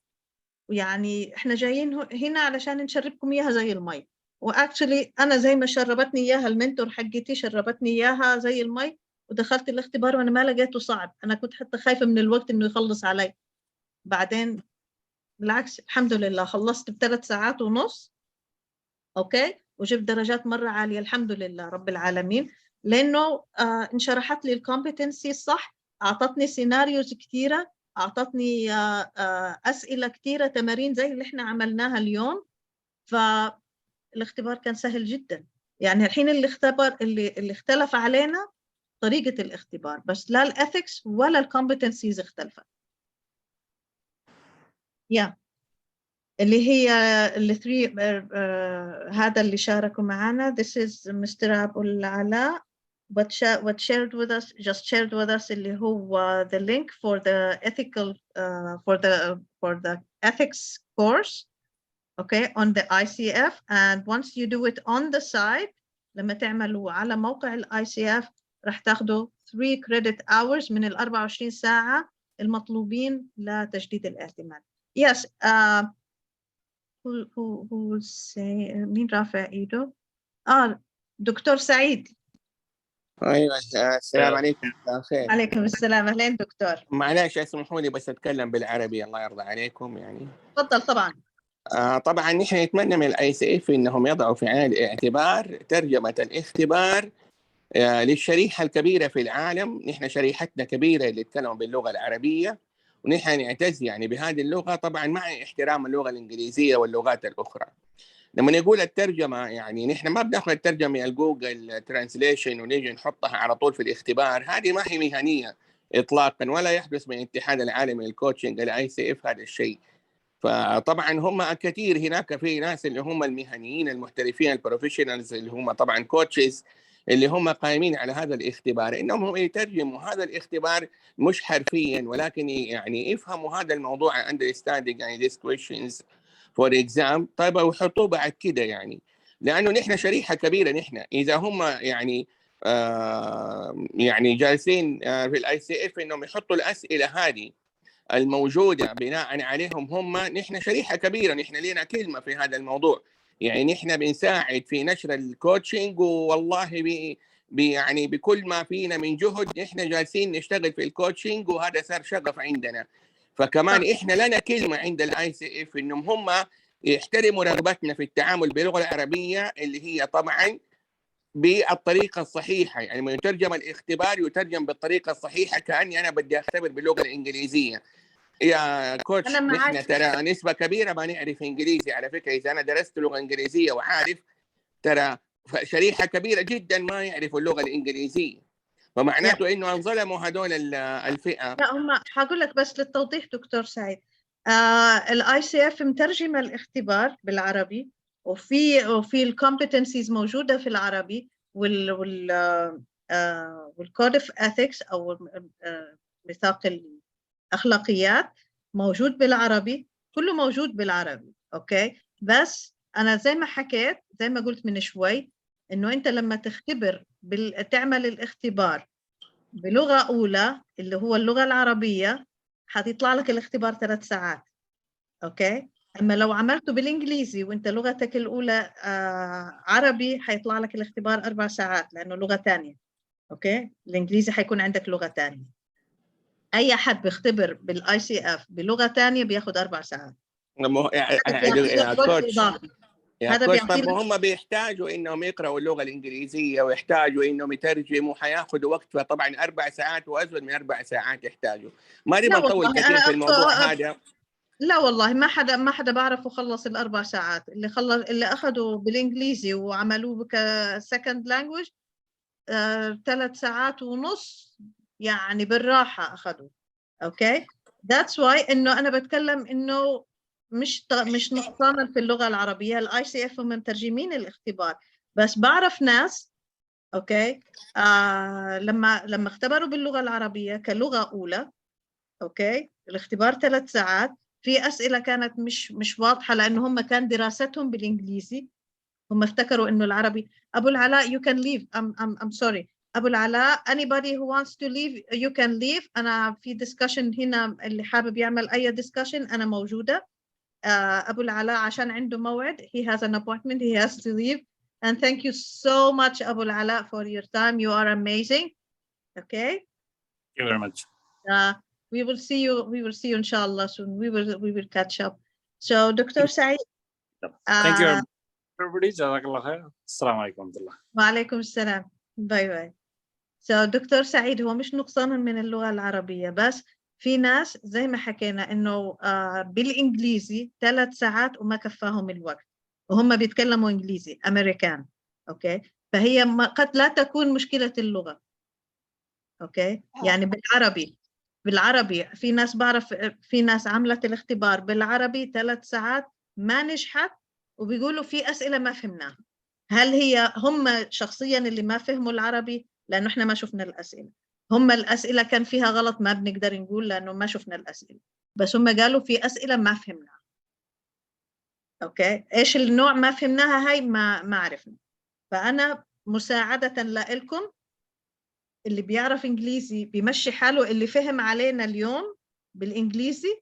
ويعني إحنا جايين هنا علشان نشربكم إياها زي المي، وأكشلي أنا زي ما شربتني إياها المنتور حقتي، شربتني إياها زي المي، ودخلت الاختبار وانا ما لقيته صعب. انا كنت حتى خايفه من الوقت انه يخلص علي، بعدين بالعكس الحمد لله خلصت ب3 ساعات ونص. اوكي، وجبت درجات مره عاليه الحمد لله رب العالمين، لانه انشرحت لي الكومبتنسي صح، اعطتني سيناريوز كثيره، اعطتني اسئله كثيره، تمارين زي اللي احنا عملناها اليوم. فالاختبار كان سهل جدا. يعني الحين اللي اختلف علينا طريقة الاختبار بس، لا الإثكس ولا الكومبتنسيز اختلفت. اللي هي الثري هذا اللي شاركوا معنا. This is Mr. أبو العلاء what shared with us اللي هو the link for the ethical for the ethics course, okay, on the ICF. And once you do it on the site، لما تعملوا على موقع ICF راح تاخدوا 3 credit hours من 24 ساعة المطلوبين لتجديد الاعتماد. Yes. who say مين رافع ايده؟ دكتور سعيد. ايوه السلام عليكم. خير. عليكم السلام، اهلين دكتور. معلش اسمحوا لي بس اتكلم بالعربي الله يرضى عليكم. يعني تفضل. طبعا طبعا نحن نتمنى من ICF انهم يضعوا في عين الاعتبار ترجمة الاختبار للشريحة الكبيرة في العالم. نحن شريحتنا كبيرة اللي يتكلموا باللغة العربية، ونحن نعتز يعني بهذه اللغة، طبعا مع احترام اللغة الإنجليزية واللغات الأخرى. لما نقول الترجمة، يعني نحن ما بناخذ الترجمة الجوجل ترانسليشن ونيجي نحطها على طول في الاختبار. هذه ما هي مهنية إطلاقا، ولا يحدث من الاتحاد العالمي للكوتشنج ICF هذا الشيء. فطبعا هم كثير هناك في ناس اللي هم المهنيين المحترفين البروفيشنالز اللي هم طبعا كوتشز اللي هم قائمين على هذا الاختبار، انهم يترجموا هذا الاختبار مش حرفيا، ولكن يعني يفهموا هذا الموضوع understanding يعني these questions for exam. طيب ويحطوه بعد كده، يعني لانه نحن شريحه كبيره. نحن اذا هم يعني جالسين في ICF انهم يحطوا الاسئله هذه الموجودة بناء عليهم هم نحن شريحة كبيرة، نحن لنا كلمة في هذا الموضوع. يعني نحن بنساعد في نشر الكوتشنج، والله يعني بكل ما فينا من جهد نحن جالسين نشتغل في الكوتشنج، وهذا صار شغف عندنا. فكمان احنا لنا كلمة عند ICF انهم هم يحترموا رغبتنا في التعامل باللغة العربية اللي هي طبعا بالطريقة الصحيحة. يعني لما يترجم الاختبار يترجم بالطريقة الصحيحة، كأني أنا بدي أختبر باللغة الإنجليزية. يا كوتش أنا معك. نحن ترى نسبة كبيرة ما نعرف إنجليزي على فكرة. إذا أنا درست لغة إنجليزية وعارف، ترى شريحة كبيرة جدا ما يعرفوا اللغة الإنجليزية، فمعناته إنه انظلموا هدول الفئة. لا هم هقول لك بس للتوضيح دكتور سعيد، ICF مترجمة الاختبار بالعربي، وفي الكومبتنسيز موجودة في العربي، والكود اوف اثكس او ميثاق الاخلاقيات موجود بالعربي، كله موجود بالعربي. اوكي، بس انا زي ما حكيت، زي ما قلت من شوي، انه انت لما تختبر تعمل الاختبار بلغة أولى اللي هو اللغة العربية، حتطلع لك الاختبار 3 ساعات. أوكي، أما لو عملته بالإنجليزي وأنت لغتك الأولى عربي، حيطلع لك الاختبار 4 ساعات لأنه لغة تانية. أوكي، الإنجليزي حيكون عندك لغة تانية. أي حد بيختبر بالICF بلغة تانية بياخد 4 ساعات. يا كوتش، يا هذا كوتش، بيعطي طب هم بيحتاجوا انهم يقرأوا اللغة الإنجليزية ويحتاجوا انهم يترجموا، حياخذوا وقت. فطبعا 4 ساعات وازيد من 4 ساعات يحتاجوا. ما نبغى نطول كثير في الموضوع هذا. لا والله ما حدا بعرفه خلص ال4 ساعات. اللي أخذوا بالإنجليزي وعملوه كسكند لانجويج 3 ساعات ونص، يعني بالراحة أخذوا. أوكي، that's why إنه أنا بتكلم إنه مش نقصانا في اللغة العربية. الICF هم مترجمين الاختبار، بس بعرف ناس أوكي لما اختبروا باللغة العربية كلغة أولى، أوكي، الاختبار 3 ساعات، في أسئلة كانت مش واضحة لأنه هم كان دراستهم بالإنجليزي، هم افتكروا إنه العربي. أبو العلاء you can leave. I'm sorry. أبو العلاء anybody who wants to leave you can leave. أنا في discussion هنا، اللي حابب يعمل أي discussion أنا موجودة. أبو العلاء عشان عنده موعد, he has an appointment, he has to leave. And thank you so much أبو العلاء for your time. You are amazing. Okay. Thank you very much. We will see you inshallah soon. We will catch up. So Dr. Saeed. Thank you everybody. Jazakallah khair. Assalamu alaikum warahmatullah. وعليكم السلام. باي باي. So دكتور سعيد هو مش نقصانا من اللغة العربية، بس في ناس زي ما حكينا إنه بالإنجليزي 3 ساعات وما كفاهم الوقت، وهم بيتكلموا إنجليزي أمريكان. أوكي، فهي قد لا تكون مشكلة اللغة. أوكي، يعني بالعربي في ناس بعرف، في ناس عملت الاختبار بالعربي 3 ساعات ما نجحت، وبيقولوا في أسئلة ما فهمناها. هل هي هم شخصيا اللي ما فهموا العربي؟ لأنه إحنا ما شفنا الأسئلة. هم الأسئلة كان فيها غلط، ما بنقدر نقول لأنه ما شفنا الأسئلة، بس هم قالوا في أسئلة ما فهمناها. أوكي، إيش النوع ما فهمناها هاي ما عرفنا. فأنا مساعدة لكم، اللي بيعرف إنجليزي بيمشي حاله، اللي فهم علينا اليوم بالإنجليزي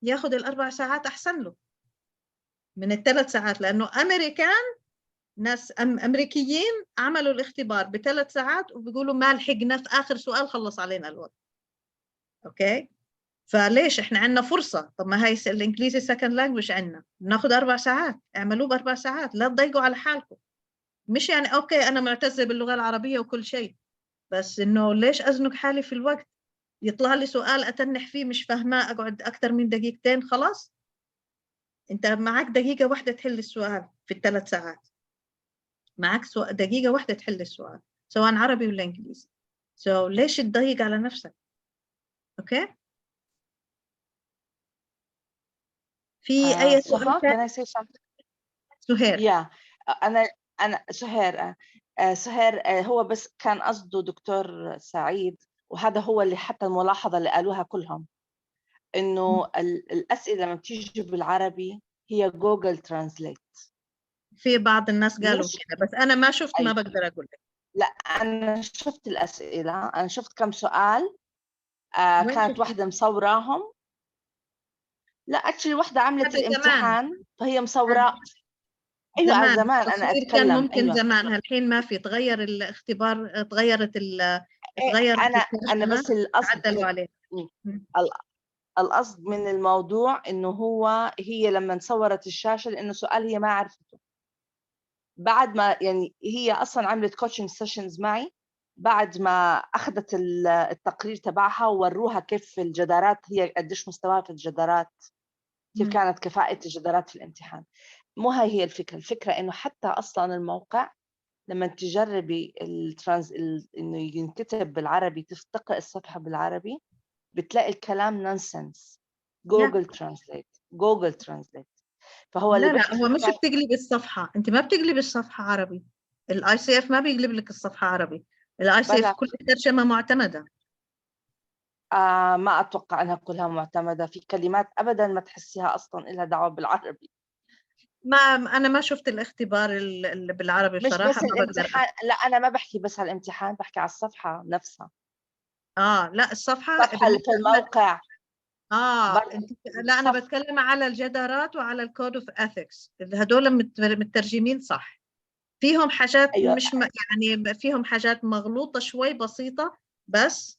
ياخد ال4 ساعات أحسن له من ال3 ساعات، لأنه ناس أمريكيين عملوا الاختبار ب3 ساعات وبيقولوا ما لحقنا في آخر سؤال خلص علينا الوقت. أوكي، فليش إحنا عندنا فرصة؟ طب ما هاي الإنجليزي سكند لانجويج عندنا، بناخد 4 ساعات، اعملوه ب4 ساعات، لا تضيقوا على حالكم. مش يعني أوكي أنا معتزة باللغة العربية وكل شيء، بس إنه ليش أزنق حالي في الوقت؟ يطلع لي سؤال أتنح فيه مش فاهماه، أقعد أكتر من دقيقتين. خلاص أنت معك دقيقة واحدة تحل السؤال في ال3 ساعات، معك دقيقة واحدة تحل السؤال سواء عربي ولا إنجليزي. ليش تضيق على نفسك؟ أوكي، في أي سؤال ثاني؟ سهير. يا أنا سهير هو بس كان قصده دكتور سعيد، وهذا هو اللي حتى الملاحظة اللي قالوها كلهم، إنه الأسئلة لما بتيجي بالعربي هي جوجل ترانسليت. في بعض الناس قالوا كده، بس أنا ما شفت. ما بقدر أقول لك. لا أنا شفت الأسئلة، أنا شفت كم سؤال. كانت واحدة مصوراهم لا اكشلي واحدة عملت هذا زمان. الامتحان فهي مصورة. ايوه زمان زمان انا التصوير كان اتكلم. ممكن ايوه زمان، الحين ما في، تغير الاختبار، تغيرت انا الترجمة، بس القصد عدلوا عليه. القصد من الموضوع انه هي لما صورت الشاشة لانه سؤال هي ما عرفته، بعد ما يعني هي اصلا عملت كوتشنج سيشنز معي، بعد ما اخذت التقرير تبعها ووروها كيف الجدارات، هي قديش مستواها في الجدارات، كيف كانت كفاءة الجدارات في الامتحان. مو هي الفكرة. الفكرة انه حتى اصلا الموقع لما تجربي انه ينكتب بالعربي، تقرأ الصفحة بالعربي بتلاقي الكلام نونسنس. جوجل ترانسليت. فهو اللي لا لا، بيحكي هو مش بتقلب الصفحة، انت ما بتقلب الصفحة عربي. الاي سي اف ما بيقلب لك الصفحة عربي، الاي سي اف كل ترجمة معتمدة. ما اتوقع انها كلها معتمدة، في كلمات ابدا ما تحسيها اصلا لها دعوة بالعربي. ما انا ما شفت الاختبار اللي بالعربي مش بصراحة، بس ما بقدر الامتحان، لا انا ما بحكي بس على الامتحان، بحكي على الصفحة نفسها. لا الصفحة في الموقع. لا انا بتكلم على الجدارات وعلى الكود اوف اثكس، هدول مترجمين صح. فيهم حاجات أيوة. مش يعني فيهم حاجات مغلوطة شوي بسيطة، بس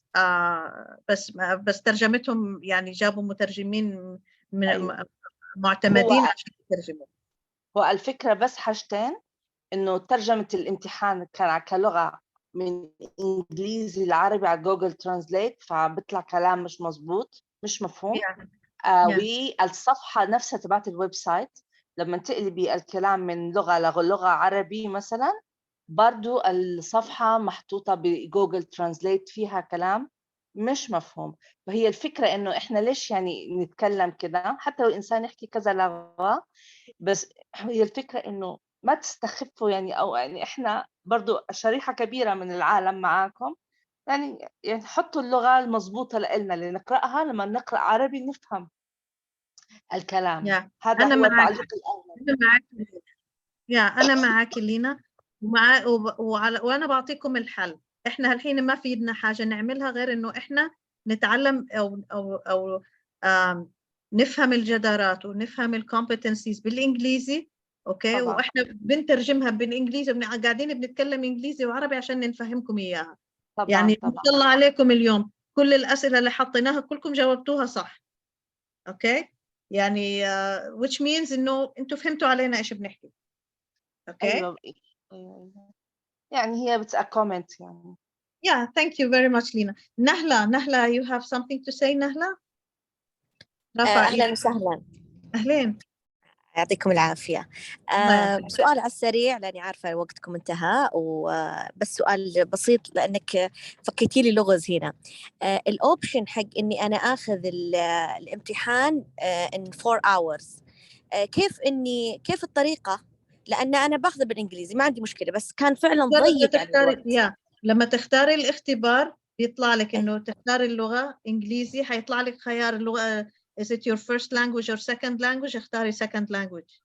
بس ترجمتهم يعني جابوا مترجمين من معتمدين عشان يترجموا. هو الفكرة بس حاجتين، انه ترجمة الامتحان كان كلغة من انجليزي لعربي على جوجل ترانسليت، فبيطلع كلام مش مزبوط مش مفهوم. والصفحة نفسها تبعت الويب سايت لما تقلبي الكلام من لغة لغة عربي مثلا، برضو الصفحة محطوطة بجوجل ترانسليت فيها كلام مش مفهوم. فهي الفكرة انه احنا ليش يعني نتكلم كده، حتى لو الانسان يحكي كذا لغة، بس هي الفكرة انه ما تستخفوا يعني، او يعني احنا برضو شريحة كبيرة من العالم معاكم، يعني حطوا اللغة المضبوطة لنا اللي نقرأها، لما نقرأ عربي نفهم الكلام. هذا أنا هو معك. تعليق الأول. أنا معك لينا، وأنا بعطيكم الحل. إحنا الحين ما في لنا حاجة نعملها غير إنه إحنا نتعلم أو نفهم الجدارات ونفهم الكومبتنسيز بالإنجليزي، أوكي طبعا. وإحنا بنترجمها بالإنجليزي، قاعدين بنتكلم إنجليزي وعربي عشان نفهمكم إياها. طبعا. يعني طبعا. ما شاء الله عليكم اليوم كل الأسئلة اللي حطيناها كلكم جاوبتوها صح، أوكي يعني which means إنه أنتوا فهمتوا علينا إيش بنحكي. أوكي. أيوة. يعني هي كومنت يعني. thank you very much لينا. نهلة you have something to say نهلة؟ أهلا وسهلا. أهلين. يعطيكم العافية. سؤال على السريع لأني عارفة وقتكم انتهى، وبس سؤال بسيط لأنك فكيتي لي لغز هنا. الأوبشن حق إني أنا أخذ الامتحان in 4 hours، كيف الطريقة؟ لأن أنا باخذه بالإنجليزي ما عندي مشكلة، بس كان فعلا ضيق على الوقت. لما تختاري الاختبار بيطلع لك إنه تختاري اللغة إنجليزي، حيطلع لك خيار اللغة is it your first language or second language، اختاري second language.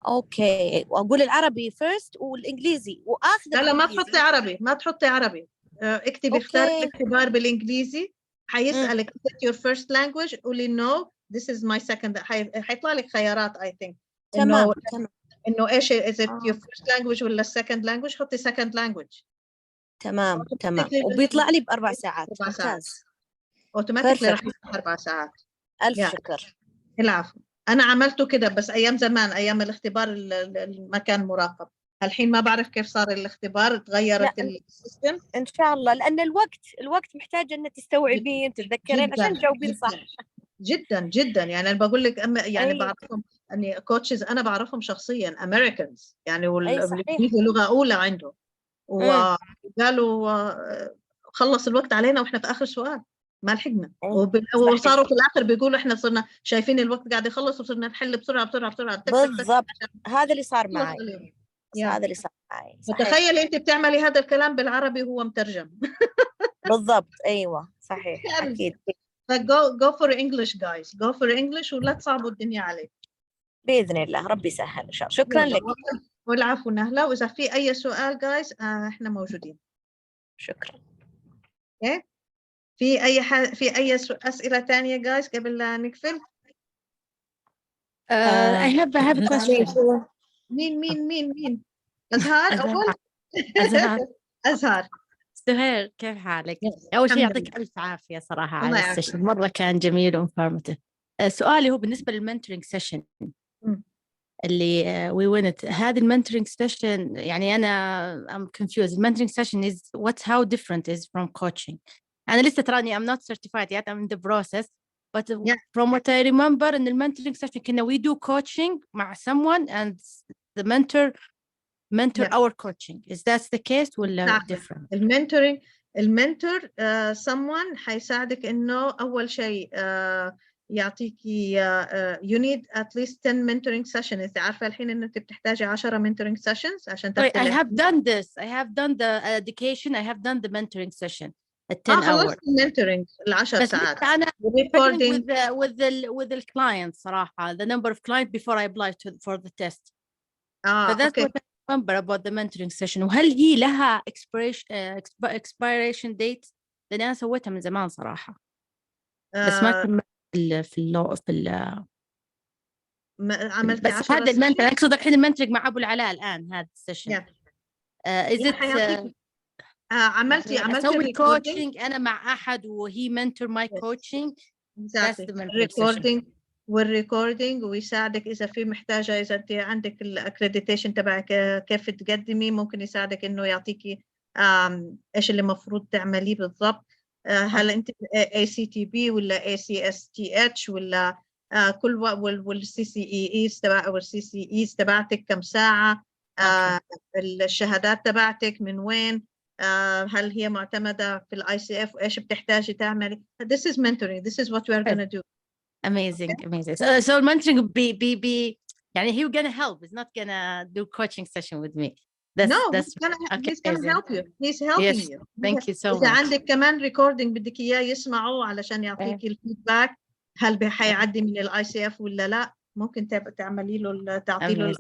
اوكي، واقول العربي first والانجليزي واخذ لا ما تحطي عربي، ما تحطي عربي، اكتبي اختاري الاختبار بالانجليزي، حيسألك is it your first language، قولي no this is my second، حيطلع لك خيارات I think تمام انه ايش is it your first language ولا second language، حطي second language. تمام وبيطلع لي ب4 ساعات. ممتاز. اوتوماتيكلي راح يطلع 4 ساعات. الف شكر. العفو. انا عملته كده بس ايام زمان، ايام الاختبار ما كان مراقب. الحين ما بعرف كيف صار الاختبار، تغيرت السيستم. ان شاء الله، لان الوقت محتاج ان تستوعبين تتذكرين عشان تجاوبين صح. جدا يعني انا بقول لك يعني بعرفهم اني كوتشز، انا بعرفهم شخصيا امريكانز يعني، والانجليزي لغه اولى عنده، وقالوا خلص الوقت علينا واحنا في اخر سؤال ما لحقنا، وصاروا في الاخر بيقولوا احنا صرنا شايفين الوقت قاعد يخلص وصرنا نحل بسرعه. بالضبط هذا اللي صار معي. هذا اللي صار معي. تخيلي انت بتعملي هذا الكلام بالعربي وهو مترجم. بالضبط ايوه صحيح اكيد. go for English guys، go for English ولا تصعبوا الدنيا عليك. باذن الله ربي يسهل ان شاء الله. شكرا لك. والعفو نهلة، واذا في اي سؤال جايز احنا موجودين. شكرا. اوكي في اي اسئله ثانيه جايز قبل لا نقفل؟ I have a question. مين أزهار أول أزهار. أزهار سهير كيف حالك؟ أول شيء الحمد يعطيك ألف عافية صراحة الله على يعافيك. السيشن، مرة كان جميل وانفورماتيف. سؤالي هو بالنسبة للمنتورينج سيشن اللي we went هذه المنتورينج سيشن، يعني أنا I'm confused. المنتورينج سيشن is how different is from coaching. أنا لسه تراني I'm not certified yet, I'm in the process, but from what I remember in the mentoring session كنا we do coaching مع someone and the mentor our coaching. Is that the case ولا different؟ المنتور someone حيساعدك إنه أول شيء يعطيكي you need at least 10 mentoring sessions. إنت عارفة الحين إنه أنت بتحتاجي 10 mentoring sessions عشان تاخدي. I have done this. I have done the education. I have done the mentoring session at 10 hours. خلصت المنتورينج ال10 ساعات. أنا recording with the clients صراحة, the number of clients before I applied for the test. So that's okay. what I remember about the mentoring session. وهل هي لها expiration date؟ لأن أنا سويتها من زمان صراحة. بس ما كملت عملتي بس 10 هذا المنتور أقصد الحين المنتورينج مع أبو العلاء الآن هذا السيشن. is it عملتي أسوي الكوتشنج أنا مع أحد وهي mentor my coaching. That's the recording والريكوردينج ويساعدك إذا في محتاجة، إذا أنت عندك الأكريديتيشن تبعك كيف تقدمي، ممكن يساعدك إنه يعطيكي إيش اللي مفروض تعمليه بالضبط. هل أنت ACTB ولا ACSTH ولا كل والCCEs تبع أو الCCEs تبعتك كم ساعة، الشهادات تبعتك من وين، هل هي معتمدة في ICF وإيش بتحتاجي تعملي. This is mentoring. This is what we are going to do. Amazing. So mentoring be يعني he gonna help. He's not gonna do coaching session with me. He's gonna help you. He's helping you. Thank you so إذا much. عندك كمان recording بدك إياه يسمعه علشان يعطيكي الفيدباك، هل حيعدي من ICF ولا لا، ممكن تعملي له تعطي له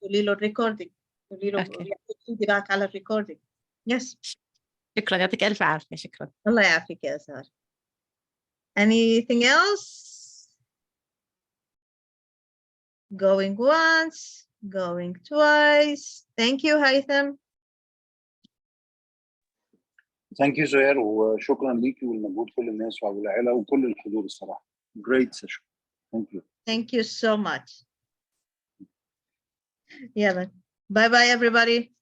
تقولي له الريكوردينج، تقولي له فيدباك على الريكوردينج. Yes. شكرا، يعطيك ألف عافية. شكرا. الله يعافيك يا أزهار. Anything else? Going once, going twice. Thank you, Haitham. Thank you, زهير، وشكرا ليكي ولمجهود كل الناس وأبو العلا وكل الحضور الصراحة. Great session. Thank you. Thank you so much. Yeah. Bye bye, everybody.